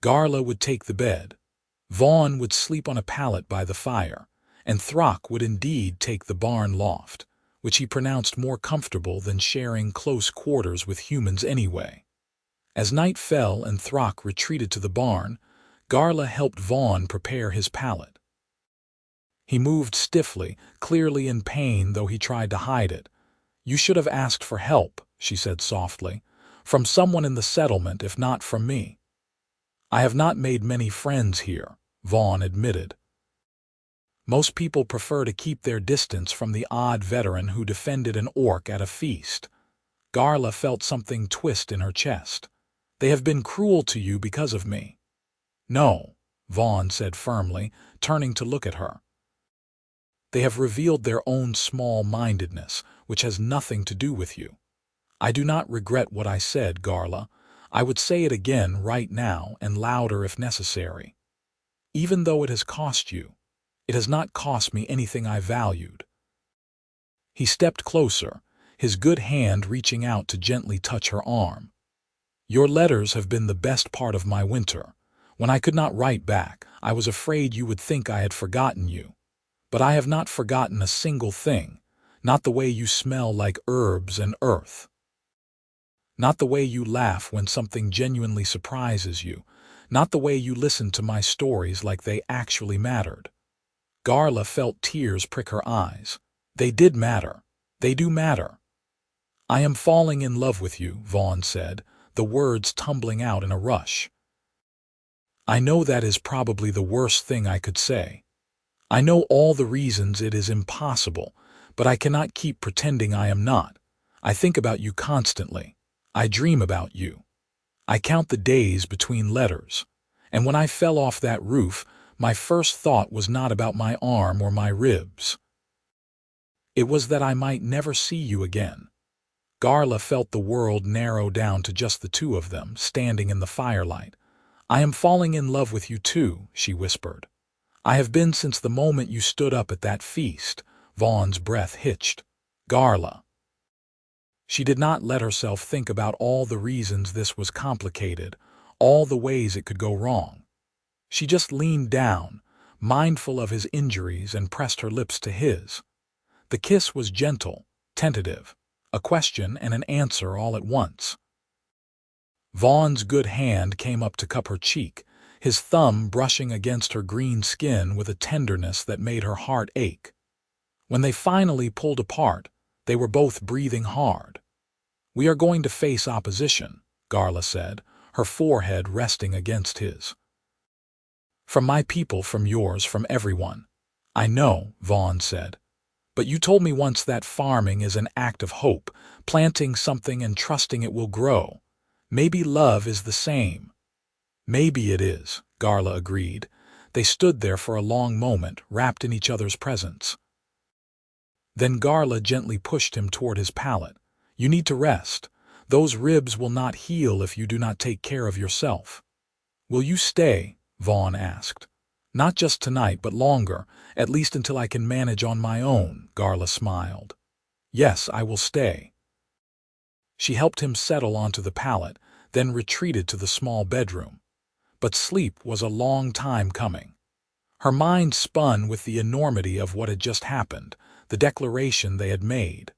Garla would take the bed. Vaughn would sleep on a pallet by the fire, and Throck would indeed take the barn loft, which he pronounced more comfortable than sharing close quarters with humans anyway. As night fell and Throck retreated to the barn, Garla helped Vaughn prepare his pallet. He moved stiffly, clearly in pain, though he tried to hide it. "You should have asked for help," she said softly, "from someone in the settlement, if not from me." "I have not made many friends here," Vaughn admitted. "Most people prefer to keep their distance from the odd veteran who defended an orc at a feast." Garla felt something twist in her chest. "They have been cruel to you because of me." "No," Vaughn said firmly, turning to look at her. "They have revealed their own small-mindedness, which has nothing to do with you. I do not regret what I said, Garla. I would say it again right now and louder if necessary. Even though it has cost you, it has not cost me anything I valued." He stepped closer, his good hand reaching out to gently touch her arm. "Your letters have been the best part of my winter. When I could not write back, I was afraid you would think I had forgotten you. But I have not forgotten a single thing, not the way you smell like herbs and earth. Not the way you laugh when something genuinely surprises you, not the way you listen to my stories like they actually mattered." Garla felt tears prick her eyes. "They did matter. They do matter." "I am falling in love with you," Vaughn said, the words tumbling out in a rush. "I know that is probably the worst thing I could say. I know all the reasons it is impossible, but I cannot keep pretending I am not. I think about you constantly. I dream about you. I count the days between letters. And when I fell off that roof, my first thought was not about my arm or my ribs. It was that I might never see you again." Garla felt the world narrow down to just the two of them, standing in the firelight. "I am falling in love with you too," she whispered. I have been since the moment you stood up at that feast. Vaughn's breath hitched. Garla. She did not let herself think about all the reasons this was complicated, all the ways it could go wrong. She just leaned down, mindful of his injuries, and pressed her lips to his. The kiss was gentle, tentative, a question and an answer all at once. Vaughn's good hand came up to cup her cheek, his thumb brushing against her green skin with a tenderness that made her heart ache. When they finally pulled apart, they were both breathing hard. "We are going to face opposition," Garla said, her forehead resting against his. "From my people, from yours, from everyone." "I know," Vaughn said. "But you told me once that farming is an act of hope, planting something and trusting it will grow. Maybe love is the same." "Maybe it is," Garla agreed. They stood there for a long moment, wrapped in each other's presence. Then Garla gently pushed him toward his pallet. "You need to rest. Those ribs will not heal if you do not take care of yourself." "Will you stay?" Vaughn asked. "Not just tonight, but longer, at least until I can manage on my own," Garla smiled. "Yes, I will stay." She helped him settle onto the pallet, then retreated to the small bedroom. But sleep was a long time coming. Her mind spun with the enormity of what had just happened, the declaration they had made.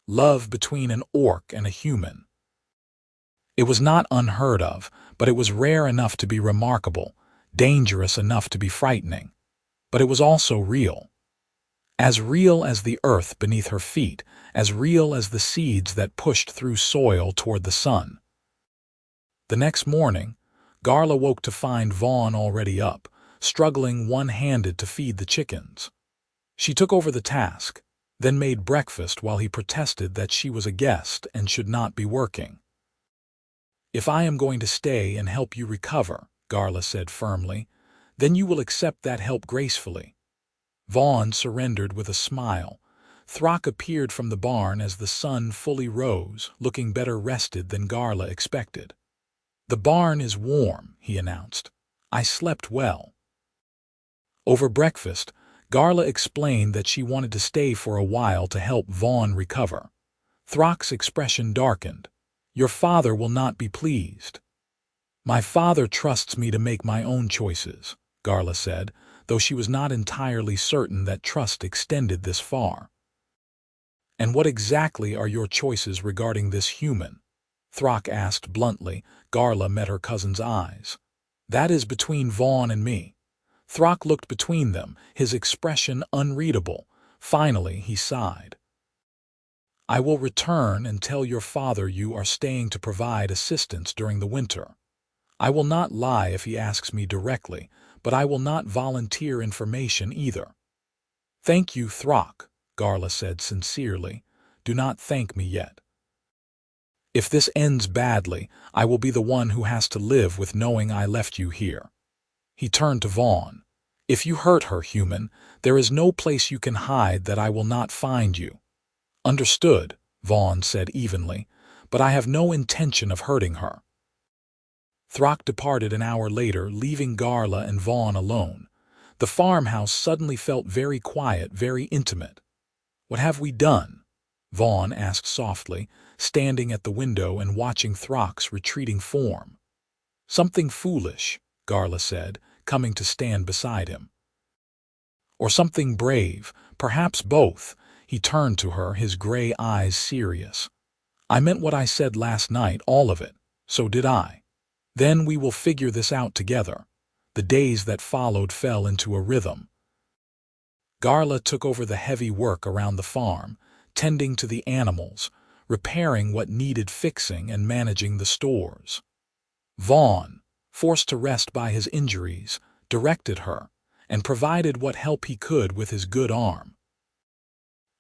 Love between an orc and a human. It was not unheard of, but it was rare enough to be remarkable, dangerous enough to be frightening. But it was also real. As real as the earth beneath her feet, as real as the seeds that pushed through soil toward the sun. The next morning, Garla woke to find Vaughn already up, struggling one-handed to feed the chickens. She took over the task, then made breakfast while he protested that she was a guest and should not be working. "If I am going to stay and help you recover," Garla said firmly, "then you will accept that help gracefully." Vaughn surrendered with a smile. Throck appeared from the barn as the sun fully rose, looking better rested than Garla expected. "The barn is warm," he announced. "I slept well." Over breakfast, Garla explained that she wanted to stay for a while to help Vaughn recover. Throck's expression darkened. "Your father will not be pleased." "My father trusts me to make my own choices," Garla said, though she was not entirely certain that trust extended this far. "And what exactly are your choices regarding this human?" Throck asked bluntly. Garla met her cousin's eyes. "That is between Vaughn and me." Throck looked between them, his expression unreadable. Finally, he sighed. "I will return and tell your father you are staying to provide assistance during the winter. I will not lie if he asks me directly, but I will not volunteer information either." "Thank you, Throck," Garla said sincerely. "Do not thank me yet. If this ends badly, I will be the one who has to live with knowing I left you here." He turned to Vaughn. "If you hurt her, human, there is no place you can hide that I will not find you." "Understood," Vaughn said evenly, "but I have no intention of hurting her." Throck departed an hour later, leaving Garla and Vaughn alone. The farmhouse suddenly felt very quiet, very intimate. "What have we done?" Vaughn asked softly, standing at the window and watching Throck's retreating form. "Something foolish," Garla said, coming to stand beside him. "Or something brave, perhaps both." He turned to her, his gray eyes serious. "I meant what I said last night, all of it. So did I. Then we will figure this out together." The days that followed fell into a rhythm. Garla took over the heavy work around the farm, tending to the animals, repairing what needed fixing, and managing the stores. Vaughn, forced to rest by his injuries, directed her, and provided what help he could with his good arm.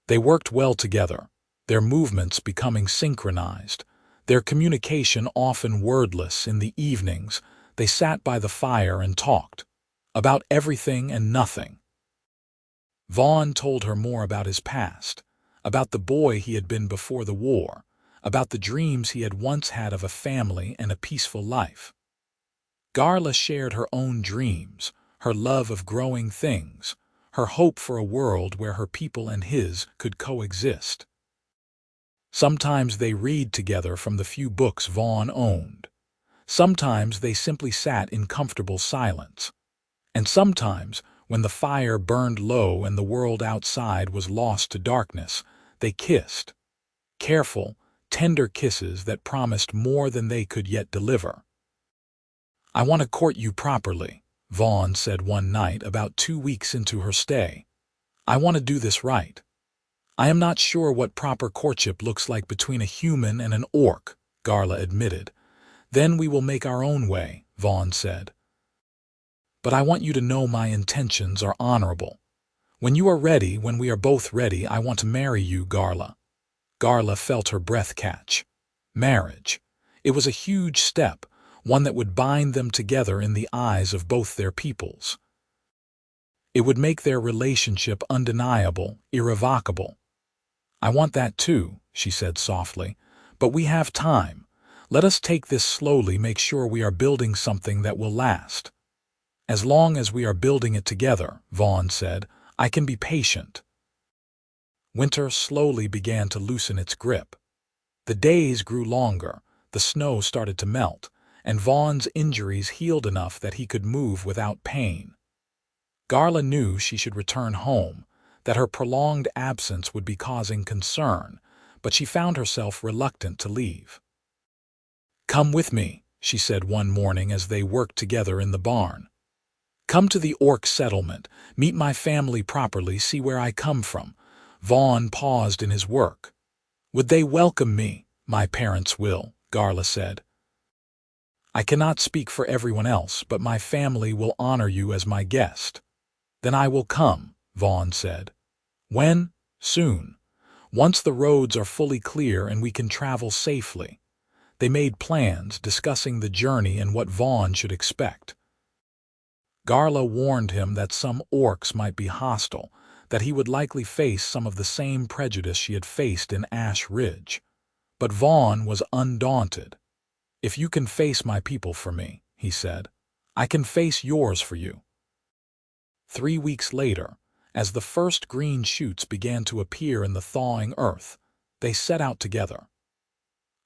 They worked well together, their movements becoming synchronized, their communication often wordless. In the evenings, they sat by the fire and talked, about everything and nothing. Vaughn told her more about his past, about the boy he had been before the war, about the dreams he had once had of a family and a peaceful life. Garla shared her own dreams, her love of growing things, her hope for a world where her people and his could coexist. Sometimes they read together from the few books Vaughn owned. Sometimes they simply sat in comfortable silence. And sometimes, when the fire burned low and the world outside was lost to darkness, they kissed. Careful, tender kisses that promised more than they could yet deliver. "I want to court you properly," Vaughn said one night about 2 weeks into her stay. "I want to do this right. I am not sure what proper courtship looks like between a human and an orc," Garla admitted. "Then we will make our own way," Vaughn said. "But I want you to know my intentions are honorable. When you are ready, when we are both ready, I want to marry you, Garla." Garla felt her breath catch. Marriage. It was a huge step, one that would bind them together in the eyes of both their peoples. It would make their relationship undeniable, irrevocable. "I want that too," she said softly. "But we have time. Let us take this slowly, make sure we are building something that will last." "As long as we are building it together," Vaughn said, "I can be patient." Winter slowly began to loosen its grip. The days grew longer, the snow started to melt, and Vaughn's injuries healed enough that he could move without pain. Garla knew she should return home, that her prolonged absence would be causing concern, but she found herself reluctant to leave. "Come with me," she said one morning as they worked together in the barn. "Come to the orc settlement, meet my family properly, see where I come from." Vaughn paused in his work. "Would they welcome me?" "My parents will," Garla said. "I cannot speak for everyone else, but my family will honor you as my guest." "Then I will come," Vaughn said. "When?" "Soon. Once the roads are fully clear and we can travel safely." They made plans, discussing the journey and what Vaughn should expect. Garla warned him that some orcs might be hostile, that he would likely face some of the same prejudice she had faced in Ash Ridge. But Vaughn was undaunted. "If you can face my people for me," he said, "I can face yours for you." 3 weeks later, as the first green shoots began to appear in the thawing earth, they set out together.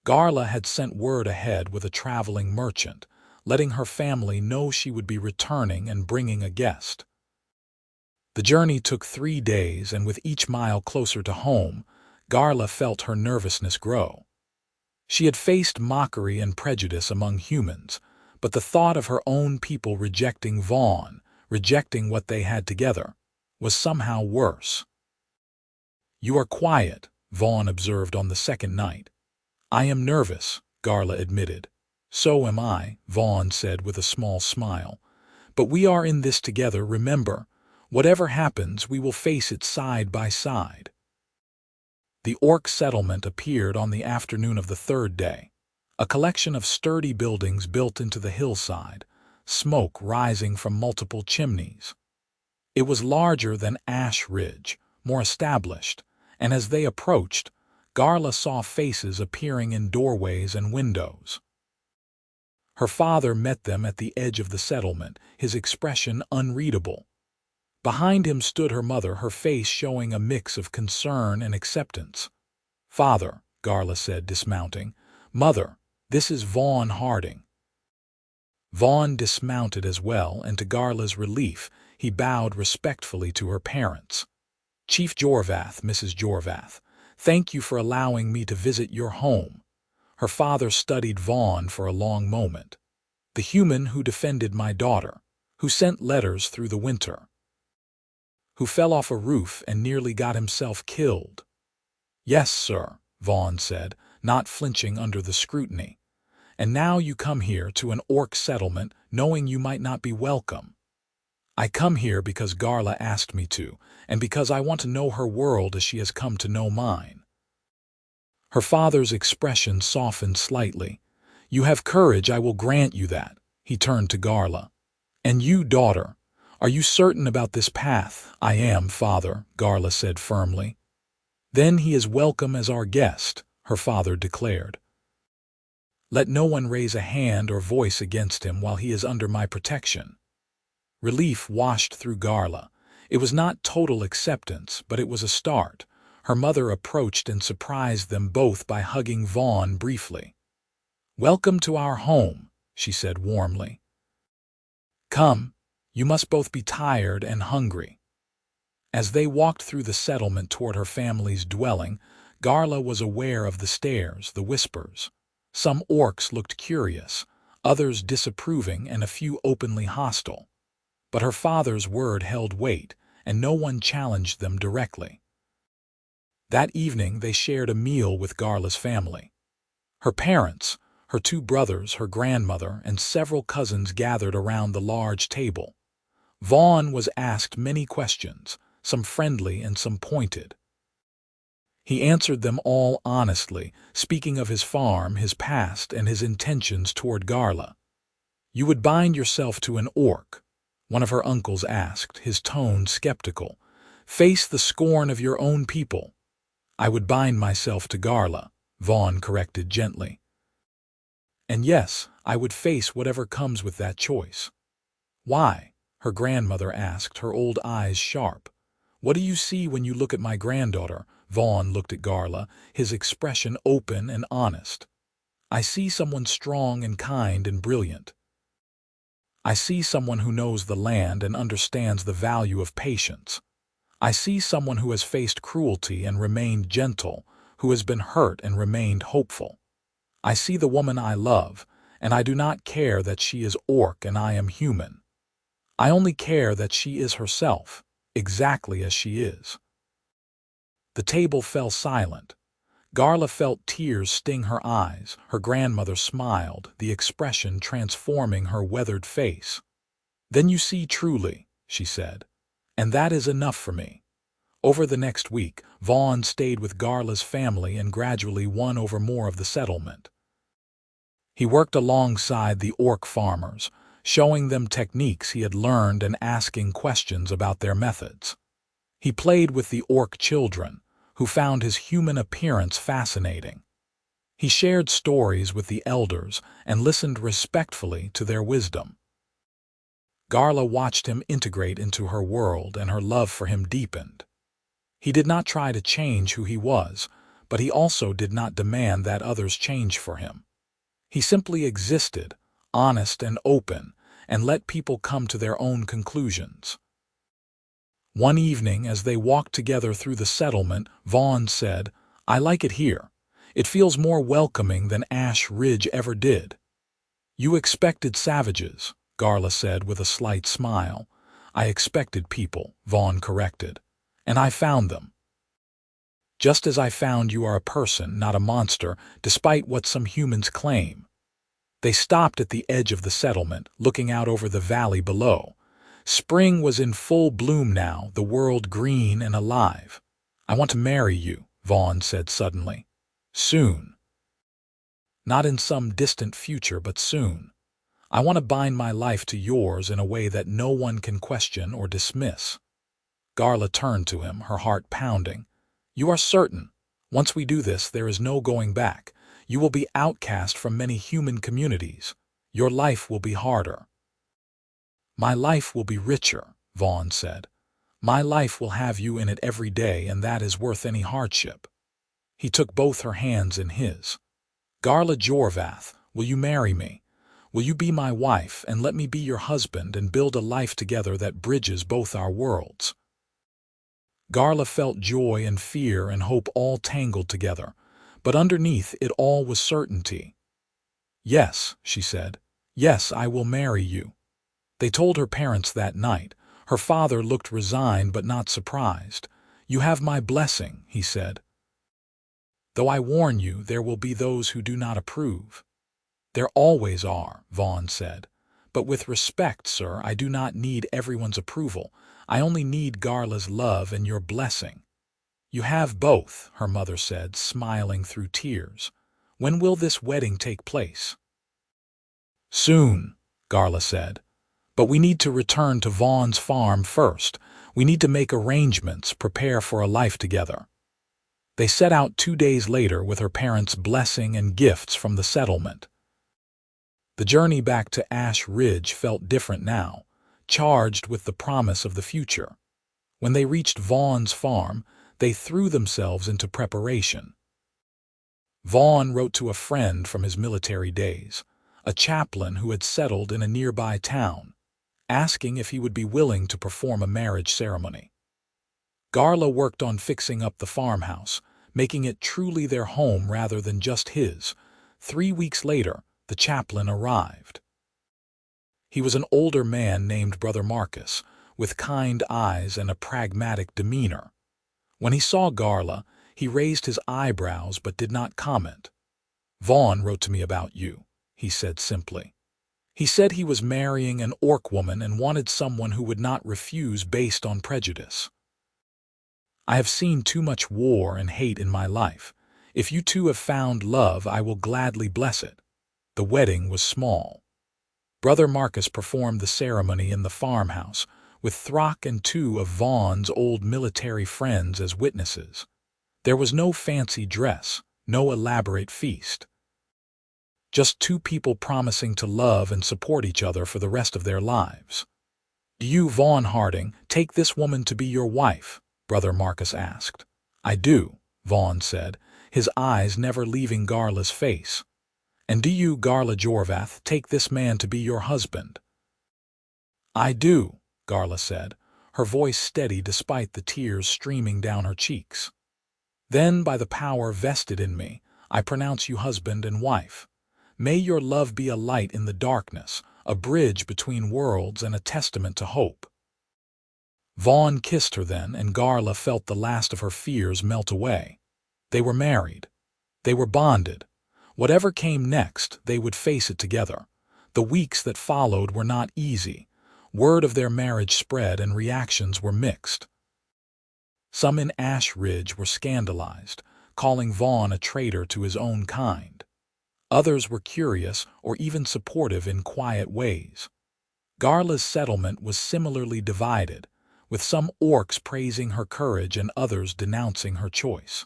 Garla had sent word ahead with a traveling merchant, letting her family know she would be returning and bringing a guest. The journey took 3 days, and with each mile closer to home, Garla felt her nervousness grow. She had faced mockery and prejudice among humans, but the thought of her own people rejecting Vaughn, rejecting what they had together, was somehow worse. "You are quiet," Vaughn observed on the second night. "I am nervous," Garla admitted. "So am I," Vaughn said with a small smile. "But we are in this together, remember. Whatever happens, we will face it side by side." The orc settlement appeared on the afternoon of the 3rd day, a collection of sturdy buildings built into the hillside, smoke rising from multiple chimneys. It was larger than Ash Ridge, more established, and as they approached, Garla saw faces appearing in doorways and windows. Her father met them at the edge of the settlement, his expression unreadable. Behind him stood her mother, her face showing a mix of concern and acceptance. "Father," Garla said, dismounting. "Mother, this is Vaughn Harding." Vaughn dismounted as well, and to Garla's relief, he bowed respectfully to her parents. "Chief Jorvath, Mrs. Jorvath, thank you for allowing me to visit your home." Her father studied Vaughn for a long moment. "The human who defended my daughter, who sent letters through the winter, who fell off a roof and nearly got himself killed." "Yes, sir," Vaughn said, not flinching under the scrutiny. "And now you come here to an orc settlement knowing you might not be welcome." "I come here because Garla asked me to, and because I want to know her world as she has come to know mine." Her father's expression softened slightly. "You have courage, I will grant you that." He turned to Garla. "And you, daughter, are you certain about this path?" "I am, father," Garla said firmly. "Then he is welcome as our guest," her father declared. "Let no one raise a hand or voice against him while he is under my protection." Relief washed through Garla. It was not total acceptance, but it was a start. Her mother approached and surprised them both by hugging Vaughn briefly. "Welcome to our home," she said warmly. "Come, you must both be tired and hungry." As they walked through the settlement toward her family's dwelling, Garla was aware of the stares, the whispers. Some orcs looked curious, others disapproving, and a few openly hostile. But her father's word held weight, and no one challenged them directly. That evening they shared a meal with Garla's family. Her parents, her two brothers, her grandmother, and several cousins gathered around the large table. Vaughn was asked many questions, some friendly and some pointed. He answered them all honestly, speaking of his farm, his past, and his intentions toward Garla. "You would bind yourself to an orc?" one of her uncles asked, his tone skeptical. "Face the scorn of your own people." "I would bind myself to Garla," Vaughn corrected gently. "And yes, I would face whatever comes with that choice." "Why?" her grandmother asked, her old eyes sharp. "What do you see when you look at my granddaughter?" Vaughn looked at Garla, his expression open and honest. "I see someone strong and kind and brilliant. I see someone who knows the land and understands the value of patience. I see someone who has faced cruelty and remained gentle, who has been hurt and remained hopeful. I see the woman I love, and I do not care that she is orc and I am human. I only care that she is herself, exactly as she is." The table fell silent. Garla felt tears sting her eyes. Her grandmother smiled, the expression transforming her weathered face. "Then you see truly," she said, "and that is enough for me." Over the next week, Vaughn stayed with Garla's family and gradually won over more of the settlement. He worked alongside the orc farmers, showing them techniques he had learned and asking questions about their methods. He played with the orc children, who found his human appearance fascinating. He shared stories with the elders and listened respectfully to their wisdom. Garla watched him integrate into her world, and her love for him deepened. He did not try to change who he was, but he also did not demand that others change for him. He simply existed, honest and open, and let people come to their own conclusions. One evening, as they walked together through the settlement, Vaughn said, "I like it here. It feels more welcoming than Ash Ridge ever did." "You expected savages," Garla said with a slight smile. "I expected people," Vaughn corrected, "and I found them. Just as I found you are a person, not a monster, despite what some humans claim." They stopped at the edge of the settlement, looking out over the valley below. Spring was in full bloom now, the world green and alive. "I want to marry you," Vaughn said suddenly. "Soon. Not in some distant future, but soon. I want to bind my life to yours in a way that no one can question or dismiss." Garla turned to him, her heart pounding. "You are certain? Once we do this, there is no going back. You will be outcast from many human communities. Your life will be harder." "My life will be richer," Vaughn said. "My life will have you in it every day, and that is worth any hardship." He took both her hands in his. "Garla Jorvath, will you marry me? Will you be my wife, and let me be your husband, and build a life together that bridges both our worlds?" Garla felt joy and fear and hope all tangled together, but underneath it all was certainty. "Yes," she said. "Yes, I will marry you." They told her parents that night. Her father looked resigned but not surprised. "You have my blessing," he said. "Though I warn you, there will be those who do not approve." "There always are," Vaughn said. "But with respect, sir, I do not need everyone's approval. I only need Garla's love and your blessing." "You have both," her mother said, smiling through tears. "When will this wedding take place?" "Soon," Garla said. "But we need to return to Vaughn's farm first. We need to make arrangements, prepare for a life together." They set out 2 days later with her parents' blessing and gifts from the settlement. The journey back to Ash Ridge felt different now. charged with the promise of the future. When they reached Vaughn's farm, they threw themselves into preparation. Vaughn wrote to a friend from his military days, a chaplain who had settled in a nearby town, asking if he would be willing to perform a marriage ceremony. Garla worked on fixing up the farmhouse, making it truly their home rather than just his. 3 weeks later, the chaplain arrived. He was an older man named Brother Marcus, with kind eyes and a pragmatic demeanor. When he saw Garla, he raised his eyebrows but did not comment. "Vaughn wrote to me about you," he said simply. He said he was marrying an orc woman and wanted someone who would not refuse based on prejudice. "I have seen too much war and hate in my life. If you two have found love, I will gladly bless it." The wedding was small. Brother Marcus performed the ceremony in the farmhouse, with Throck and 2 of Vaughn's old military friends as witnesses. There was no fancy dress, no elaborate feast. Just 2 people promising to love and support each other for the rest of their lives. "Do you, Vaughn Harding, take this woman to be your wife?" Brother Marcus asked. "I do," Vaughn said, his eyes never leaving Garla's face. "And do you, Garla Jorvath, take this man to be your husband?" "I do," Garla said, her voice steady despite the tears streaming down her cheeks. "Then, by the power vested in me, I pronounce you husband and wife. May your love be a light in the darkness, a bridge between worlds and a testament to hope." Vaughn kissed her then, and Garla felt the last of her fears melt away. They were married. They were bonded. Whatever came next, they would face it together. The weeks that followed were not easy. Word of their marriage spread and reactions were mixed. Some in Ash Ridge were scandalized, calling Vaughn a traitor to his own kind. Others were curious or even supportive in quiet ways. Garla's settlement was similarly divided, with some orcs praising her courage and others denouncing her choice.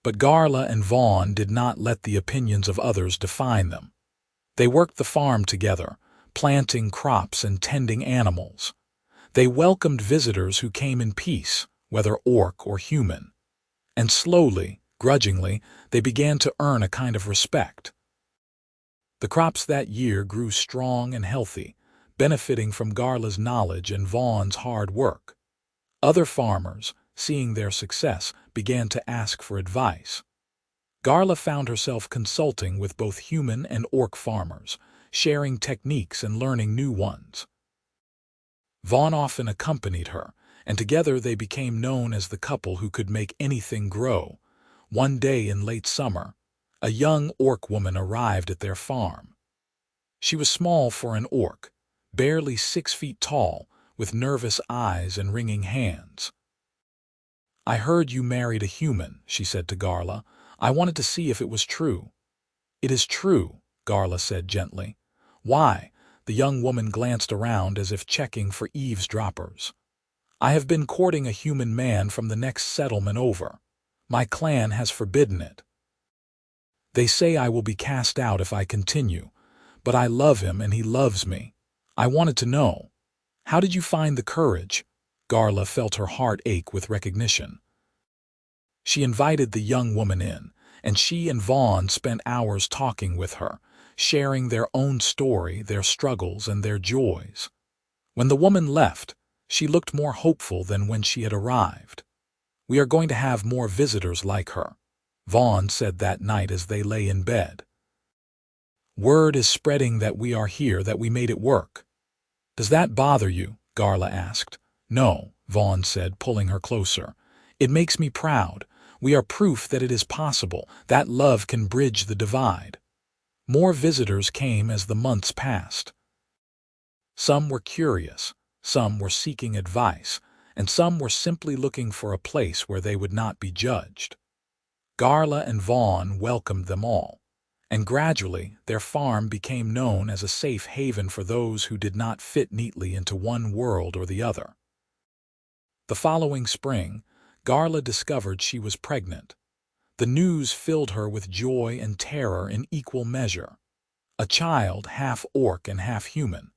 But Garla and Vaughn did not let the opinions of others define them. They worked the farm together, planting crops and tending animals. They welcomed visitors who came in peace, whether orc or human. And slowly, grudgingly, they began to earn a kind of respect. The crops that year grew strong and healthy, benefiting from Garla's knowledge and Vaughn's hard work. Other farmers, seeing their success, began to ask for advice. Garla found herself consulting with both human and orc farmers, sharing techniques and learning new ones. Vaughn often accompanied her, and together they became known as the couple who could make anything grow. One day in late summer, a young orc woman arrived at their farm. She was small for an orc, barely 6 feet tall, with nervous eyes and wringing hands. "I heard you married a human," she said to Garla. "I wanted to see if it was true." "It is true," Garla said gently. "Why?" The young woman glanced around as if checking for eavesdroppers. "I have been courting a human man from the next settlement over. My clan has forbidden it. They say I will be cast out if I continue, but I love him and he loves me. I wanted to know. How did you find the courage?" Garla felt her heart ache with recognition. She invited the young woman in, and she and Vaughn spent hours talking with her, sharing their own story, their struggles, and their joys. When the woman left, she looked more hopeful than when she had arrived. "We are going to have more visitors like her," Vaughn said that night as they lay in bed. "Word is spreading that we are here, that we made it work." "Does that bother you?" Garla asked. "No," Vaughn said, pulling her closer. "It makes me proud. We are proof that it is possible, that love can bridge the divide." More visitors came as the months passed. Some were curious, some were seeking advice, and some were simply looking for a place where they would not be judged. Garla and Vaughn welcomed them all, and gradually their farm became known as a safe haven for those who did not fit neatly into one world or the other. The following spring, Garla discovered she was pregnant. The news filled her with joy and terror in equal measure. A child half orc and half human.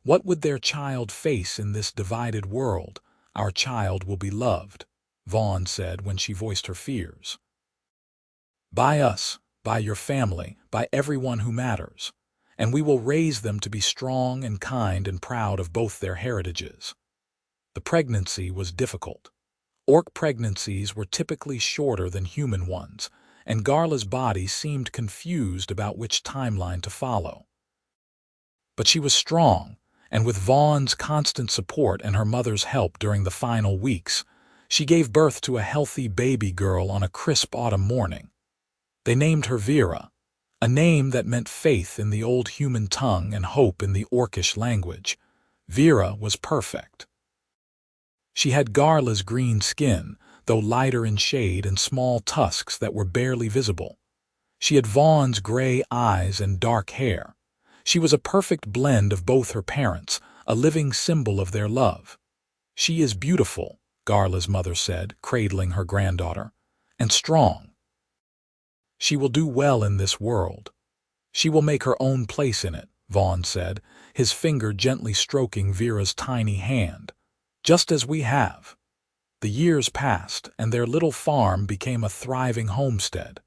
What would their child face in this divided world? Our child will be loved, Vaughn said when she voiced her fears. By us, by your family, by everyone who matters. And we will raise them to be strong and kind and proud of both their heritages. The pregnancy was difficult. Orc pregnancies were typically shorter than human ones, and Garla's body seemed confused about which timeline to follow. But she was strong, and with Vaughn's constant support and her mother's help during the final weeks, she gave birth to a healthy baby girl on a crisp autumn morning. They named her Vera, a name that meant faith in the old human tongue and hope in the Orcish language. Vera was perfect. She had Garla's green skin, though lighter in shade, and small tusks that were barely visible. She had Vaughn's gray eyes and dark hair. She was a perfect blend of both her parents, a living symbol of their love. She is beautiful, Garla's mother said, cradling her granddaughter, and strong. She will do well in this world. She will make her own place in it, Vaughn said, his finger gently stroking Vera's tiny hand. Just as we have. The years passed, and their little farm became a thriving homestead.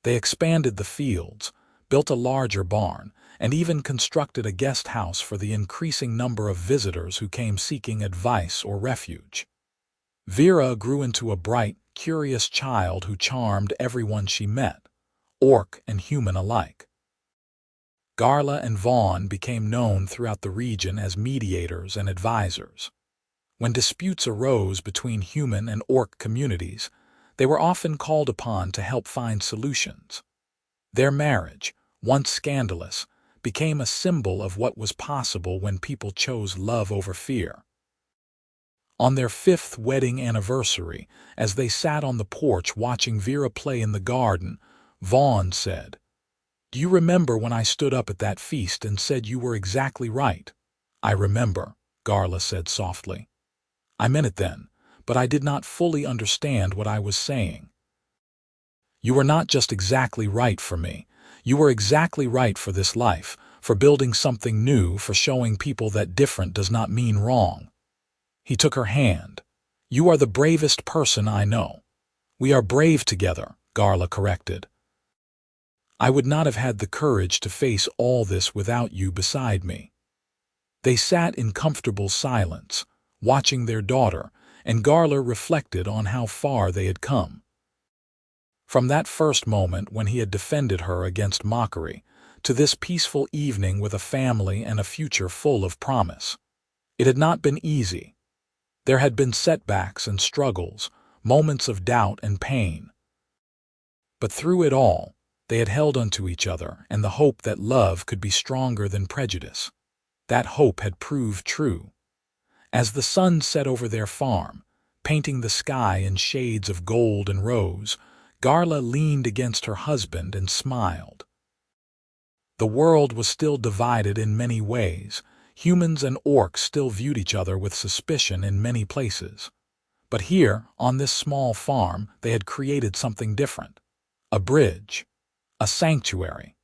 They expanded the fields, built a larger barn, and even constructed a guest house for the increasing number of visitors who came seeking advice or refuge. Vera grew into a bright, curious child who charmed everyone she met, orc and human alike. Garla and Vaughn became known throughout the region as mediators and advisors. When disputes arose between human and orc communities, they were often called upon to help find solutions. Their marriage, once scandalous, became a symbol of what was possible when people chose love over fear. On their 5th wedding anniversary, as they sat on the porch watching Vera play in the garden, Vaughn said, "Do you remember when I stood up at that feast and said you were exactly right?" "I remember," Garla said softly. "I meant it then, but I did not fully understand what I was saying. You were not just exactly right for me. You were exactly right for this life, for building something new, for showing people that different does not mean wrong." He took her hand. "You are the bravest person I know." "We are brave together," Garla corrected. "I would not have had the courage to face all this without you beside me." They sat in comfortable silence, watching their daughter, and Garla reflected on how far they had come. From that first moment when he had defended her against mockery, to this peaceful evening with a family and a future full of promise. It had not been easy. There had been setbacks and struggles, moments of doubt and pain. But through it all, they had held onto each other and the hope that love could be stronger than prejudice. That hope had proved true. As the sun set over their farm, painting the sky in shades of gold and rose, Garla leaned against her husband and smiled. The world was still divided in many ways. Humans and orcs still viewed each other with suspicion in many places. But here, on this small farm, they had created something different. A bridge. A sanctuary.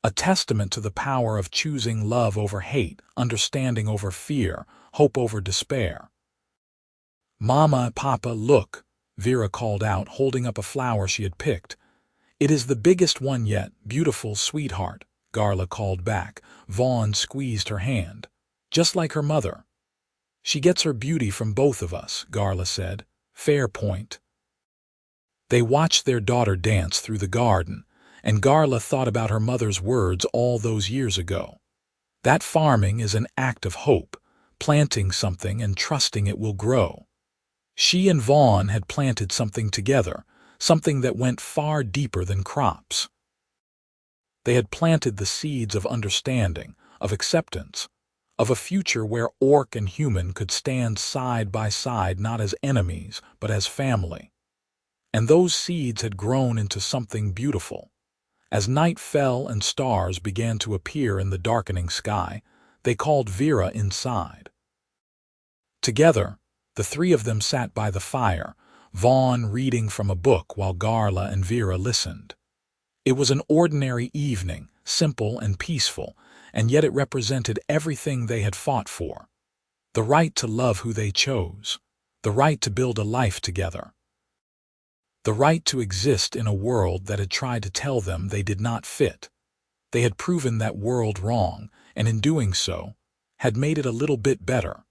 A testament to the power of choosing love over hate, understanding over fear, hope over despair. "Mama, Papa, look," Vera called out, holding up a flower she had picked. "It is the biggest one yet, beautiful sweetheart," Garla called back. Vaughn squeezed her hand. "Just like her mother." "She gets her beauty from both of us," Garla said. "Fair point." They watched their daughter dance through the garden, and Garla thought about her mother's words all those years ago. That farming is an act of hope, planting something and trusting it will grow. She and Vaughn had planted something together, something that went far deeper than crops. They had planted the seeds of understanding, of acceptance, of a future where orc and human could stand side by side not as enemies, but as family. And those seeds had grown into something beautiful. As night fell and stars began to appear in the darkening sky, they called Vera inside. Together, the 3 of them sat by the fire, Vaughn reading from a book while Garla and Vera listened. It was an ordinary evening, simple and peaceful, and yet it represented everything they had fought for. The right to love who they chose, the right to build a life together, the right to exist in a world that had tried to tell them they did not fit. They had proven that world wrong, and in doing so, had made it a little bit better.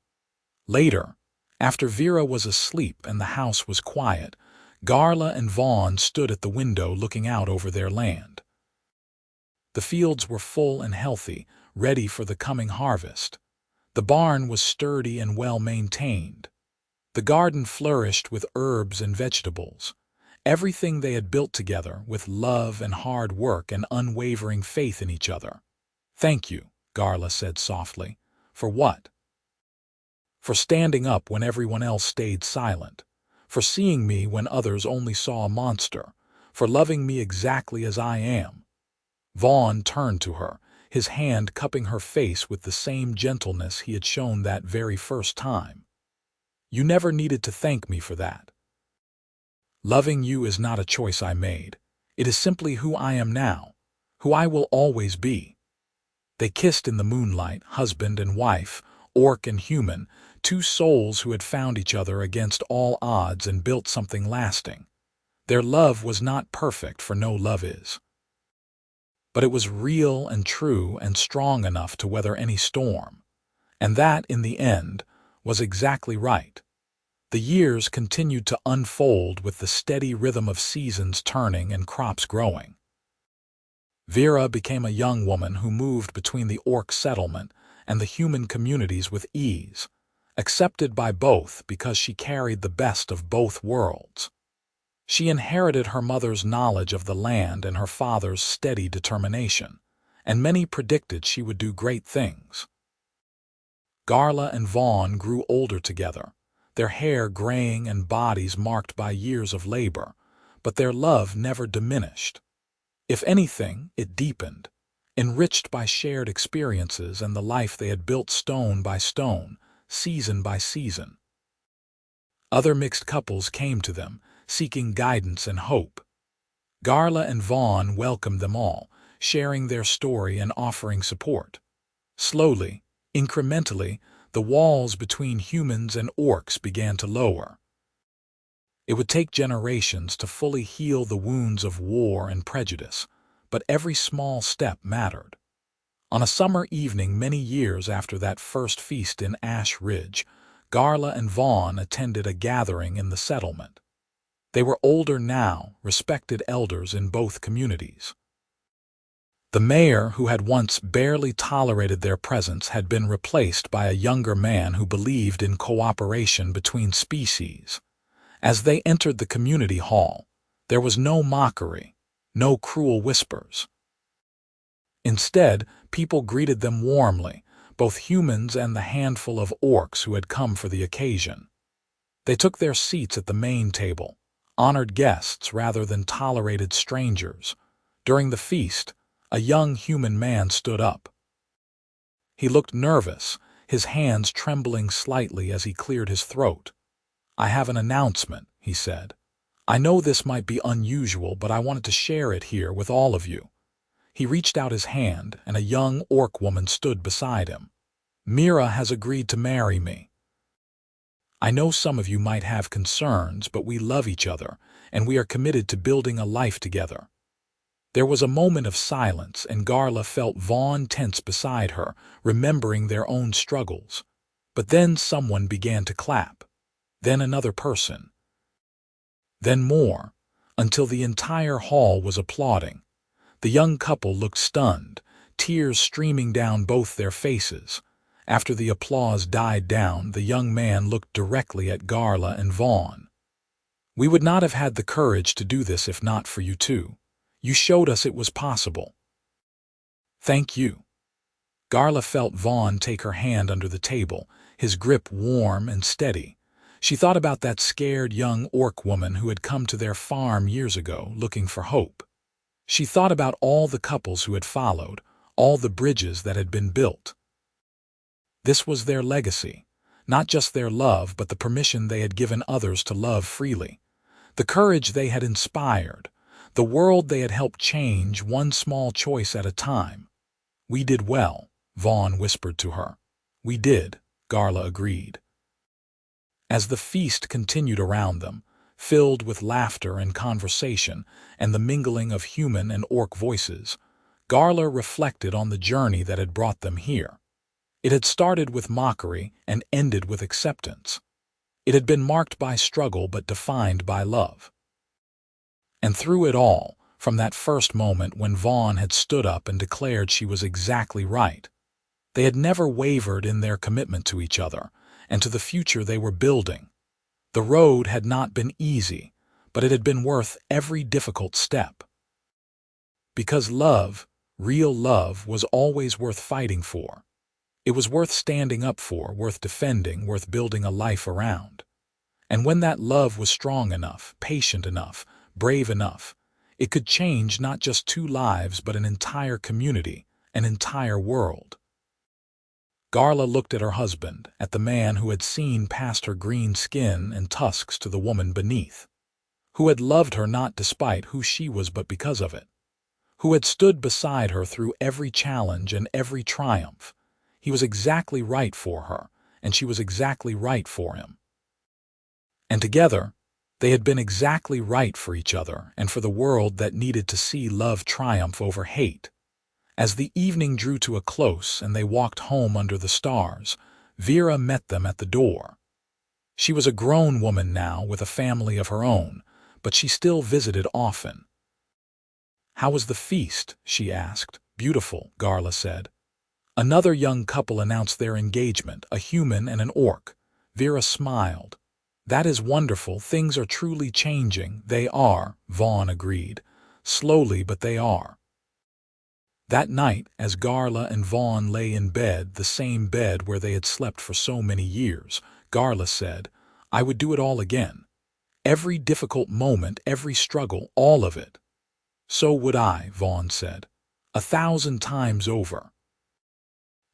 Later, after Vera was asleep and the house was quiet, Garla and Vaughn stood at the window looking out over their land. The fields were full and healthy, ready for the coming harvest. The barn was sturdy and well maintained. The garden flourished with herbs and vegetables. Everything they had built together with love and hard work and unwavering faith in each other. "Thank you," Garla said softly. "For what?" "For standing up when everyone else stayed silent. For seeing me when others only saw a monster. For loving me exactly as I am." Vaughn turned to her, his hand cupping her face with the same gentleness he had shown that very first time. "You never needed to thank me for that. Loving you is not a choice I made. It is simply who I am now, who I will always be." They kissed in the moonlight, husband and wife, orc and human, two souls who had found each other against all odds and built something lasting. Their love was not perfect, for no love is. But it was real and true and strong enough to weather any storm. And that, in the end, was exactly right. The years continued to unfold with the steady rhythm of seasons turning and crops growing. Vera became a young woman who moved between the orc settlement and the human communities with ease, accepted by both because she carried the best of both worlds. She inherited her mother's knowledge of the land and her father's steady determination, and many predicted she would do great things. Garla and Vaughn grew older together, their hair graying and bodies marked by years of labor, but their love never diminished. If anything, it deepened, enriched by shared experiences and the life they had built stone by stone, season by season. Other mixed couples came to them, seeking guidance and hope. Garla and Vaughn welcomed them all, sharing their story and offering support. Slowly, incrementally, the walls between humans and orcs began to lower. It would take generations to fully heal the wounds of war and prejudice, but every small step mattered. On a summer evening many years after that first feast in Ash Ridge, Garla and Vaughn attended a gathering in the settlement. They were older now, respected elders in both communities. The mayor, who had once barely tolerated their presence, had been replaced by a younger man who believed in cooperation between species. As they entered the community hall, there was no mockery, no cruel whispers. Instead, people greeted them warmly, both humans and the handful of orcs who had come for the occasion. They took their seats at the main table, honored guests rather than tolerated strangers. During the feast, a young human man stood up. He looked nervous, his hands trembling slightly as he cleared his throat. "I have an announcement," he said. "I know this might be unusual, but I wanted to share it here with all of you." He reached out his hand, and a young orc woman stood beside him. "Mira has agreed to marry me. I know some of you might have concerns, but we love each other, and we are committed to building a life together." There was a moment of silence, and Garla felt Vaughn tense beside her, remembering their own struggles. But then someone began to clap. Then another person. Then more, until the entire hall was applauding. The young couple looked stunned, tears streaming down both their faces. After the applause died down, the young man looked directly at Garla and Vaughn. "We would not have had the courage to do this if not for you two. You showed us it was possible." "Thank you." Garla felt Vaughn take her hand under the table, his grip warm and steady. She thought about that scared young orc woman who had come to their farm years ago looking for hope. She thought about all the couples who had followed, all the bridges that had been built. This was their legacy, not just their love, but the permission they had given others to love freely, the courage they had inspired, the world they had helped change one small choice at a time. We did well. Vaughn whispered to her. We did, Garla agreed. As the feast continued around them, filled with laughter and conversation and the mingling of human and orc voices, Garla reflected on the journey that had brought them here. It had started with mockery and ended with acceptance. It had been marked by struggle but defined by love. And through it all, from that first moment when Vaughn had stood up and declared she was exactly right, they had never wavered in their commitment to each other and to the future they were building. The road had not been easy, but it had been worth every difficult step. Because love, real love, was always worth fighting for. It was worth standing up for, worth defending, worth building a life around. And when that love was strong enough, patient enough, brave enough, it could change not just 2 lives but an entire community, an entire world. Garla looked at her husband, at the man who had seen past her green skin and tusks to the woman beneath, who had loved her not despite who she was but because of it, who had stood beside her through every challenge and every triumph. He was exactly right for her, and she was exactly right for him. And together, they had been exactly right for each other and for the world that needed to see love triumph over hate. As the evening drew to a close and they walked home under the stars, Vera met them at the door. She was a grown woman now with a family of her own, but she still visited often. "How was the feast?" she asked. "Beautiful," Garla said. Another young couple announced their engagement, a human and an orc. Vera smiled. "That is wonderful. Things are truly changing." "They are," Vaughn agreed. "Slowly, but they are." That night, as Garla and Vaughn lay in bed, the same bed where they had slept for so many years, Garla said, "I would do it all again. Every difficult moment, every struggle, all of it." "So would I," Vaughn said. 1,000 times over.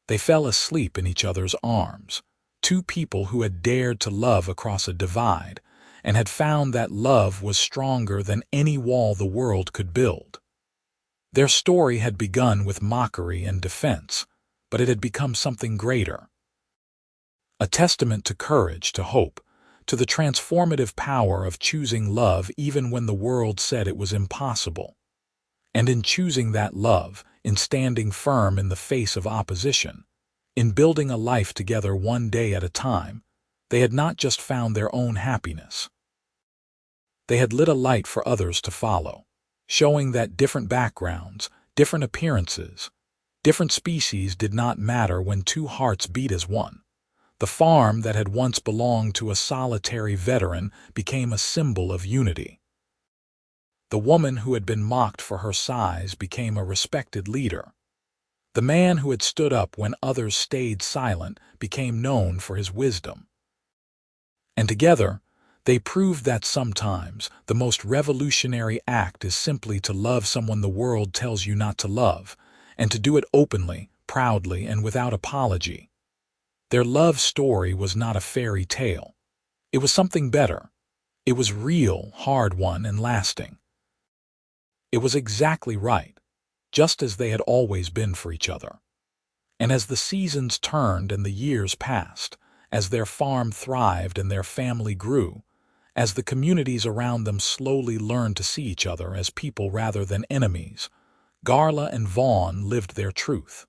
They fell asleep in each other's arms, 2 people who had dared to love across a divide and had found that love was stronger than any wall the world could build. Their story had begun with mockery and defense, but it had become something greater. A testament to courage, to hope, to the transformative power of choosing love even when the world said it was impossible. And in choosing that love, in standing firm in the face of opposition, in building a life together one day at a time, they had not just found their own happiness. They had lit a light for others to follow, showing that different backgrounds, different appearances, different species did not matter when 2 hearts beat as one. The farm that had once belonged to a solitary veteran became a symbol of unity. The woman who had been mocked for her size became a respected leader. The man who had stood up when others stayed silent became known for his wisdom. And together, they proved that sometimes the most revolutionary act is simply to love someone the world tells you not to love, and to do it openly, proudly, and without apology. Their love story was not a fairy tale. It was something better. It was real, hard-won, and lasting. It was exactly right, just as they had always been for each other. And as the seasons turned and the years passed, as their farm thrived and their family grew, as the communities around them slowly learned to see each other as people rather than enemies, Garla and Vaughn lived their truth.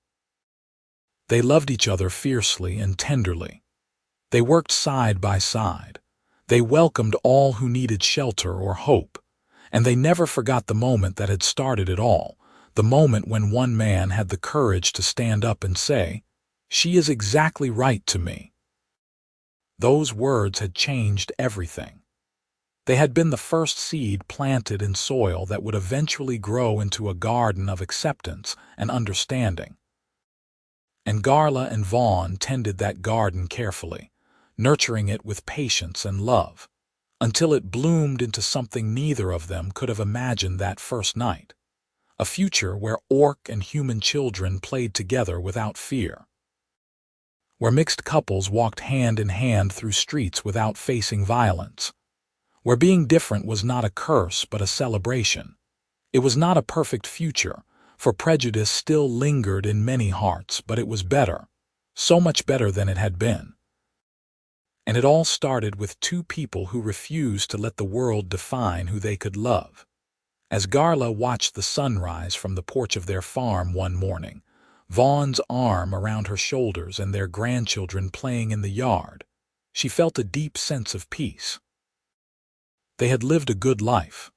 They loved each other fiercely and tenderly. They worked side by side. They welcomed all who needed shelter or hope, and they never forgot the moment that had started it all, the moment when one man had the courage to stand up and say, "She is exactly right to me." Those words had changed everything. They had been the first seed planted in soil that would eventually grow into a garden of acceptance and understanding. And Garla and Vaughn tended that garden carefully, nurturing it with patience and love, until it bloomed into something neither of them could have imagined that first night, a future where orc and human children played together without fear, where mixed couples walked hand in hand through streets without facing violence, where being different was not a curse but a celebration. It was not a perfect future, for prejudice still lingered in many hearts, but it was better, so much better than it had been. And it all started with two people who refused to let the world define who they could love. As Garla watched the sunrise from the porch of their farm one morning, Vaughn's arm around her shoulders and their grandchildren playing in the yard, she felt a deep sense of peace. They had lived a good life.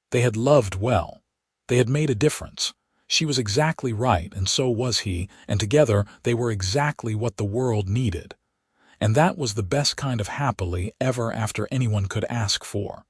They had loved well. They had made a difference. She was exactly right, and so was he, and together they were exactly what the world needed. And that was the best kind of happily ever after anyone could ask for.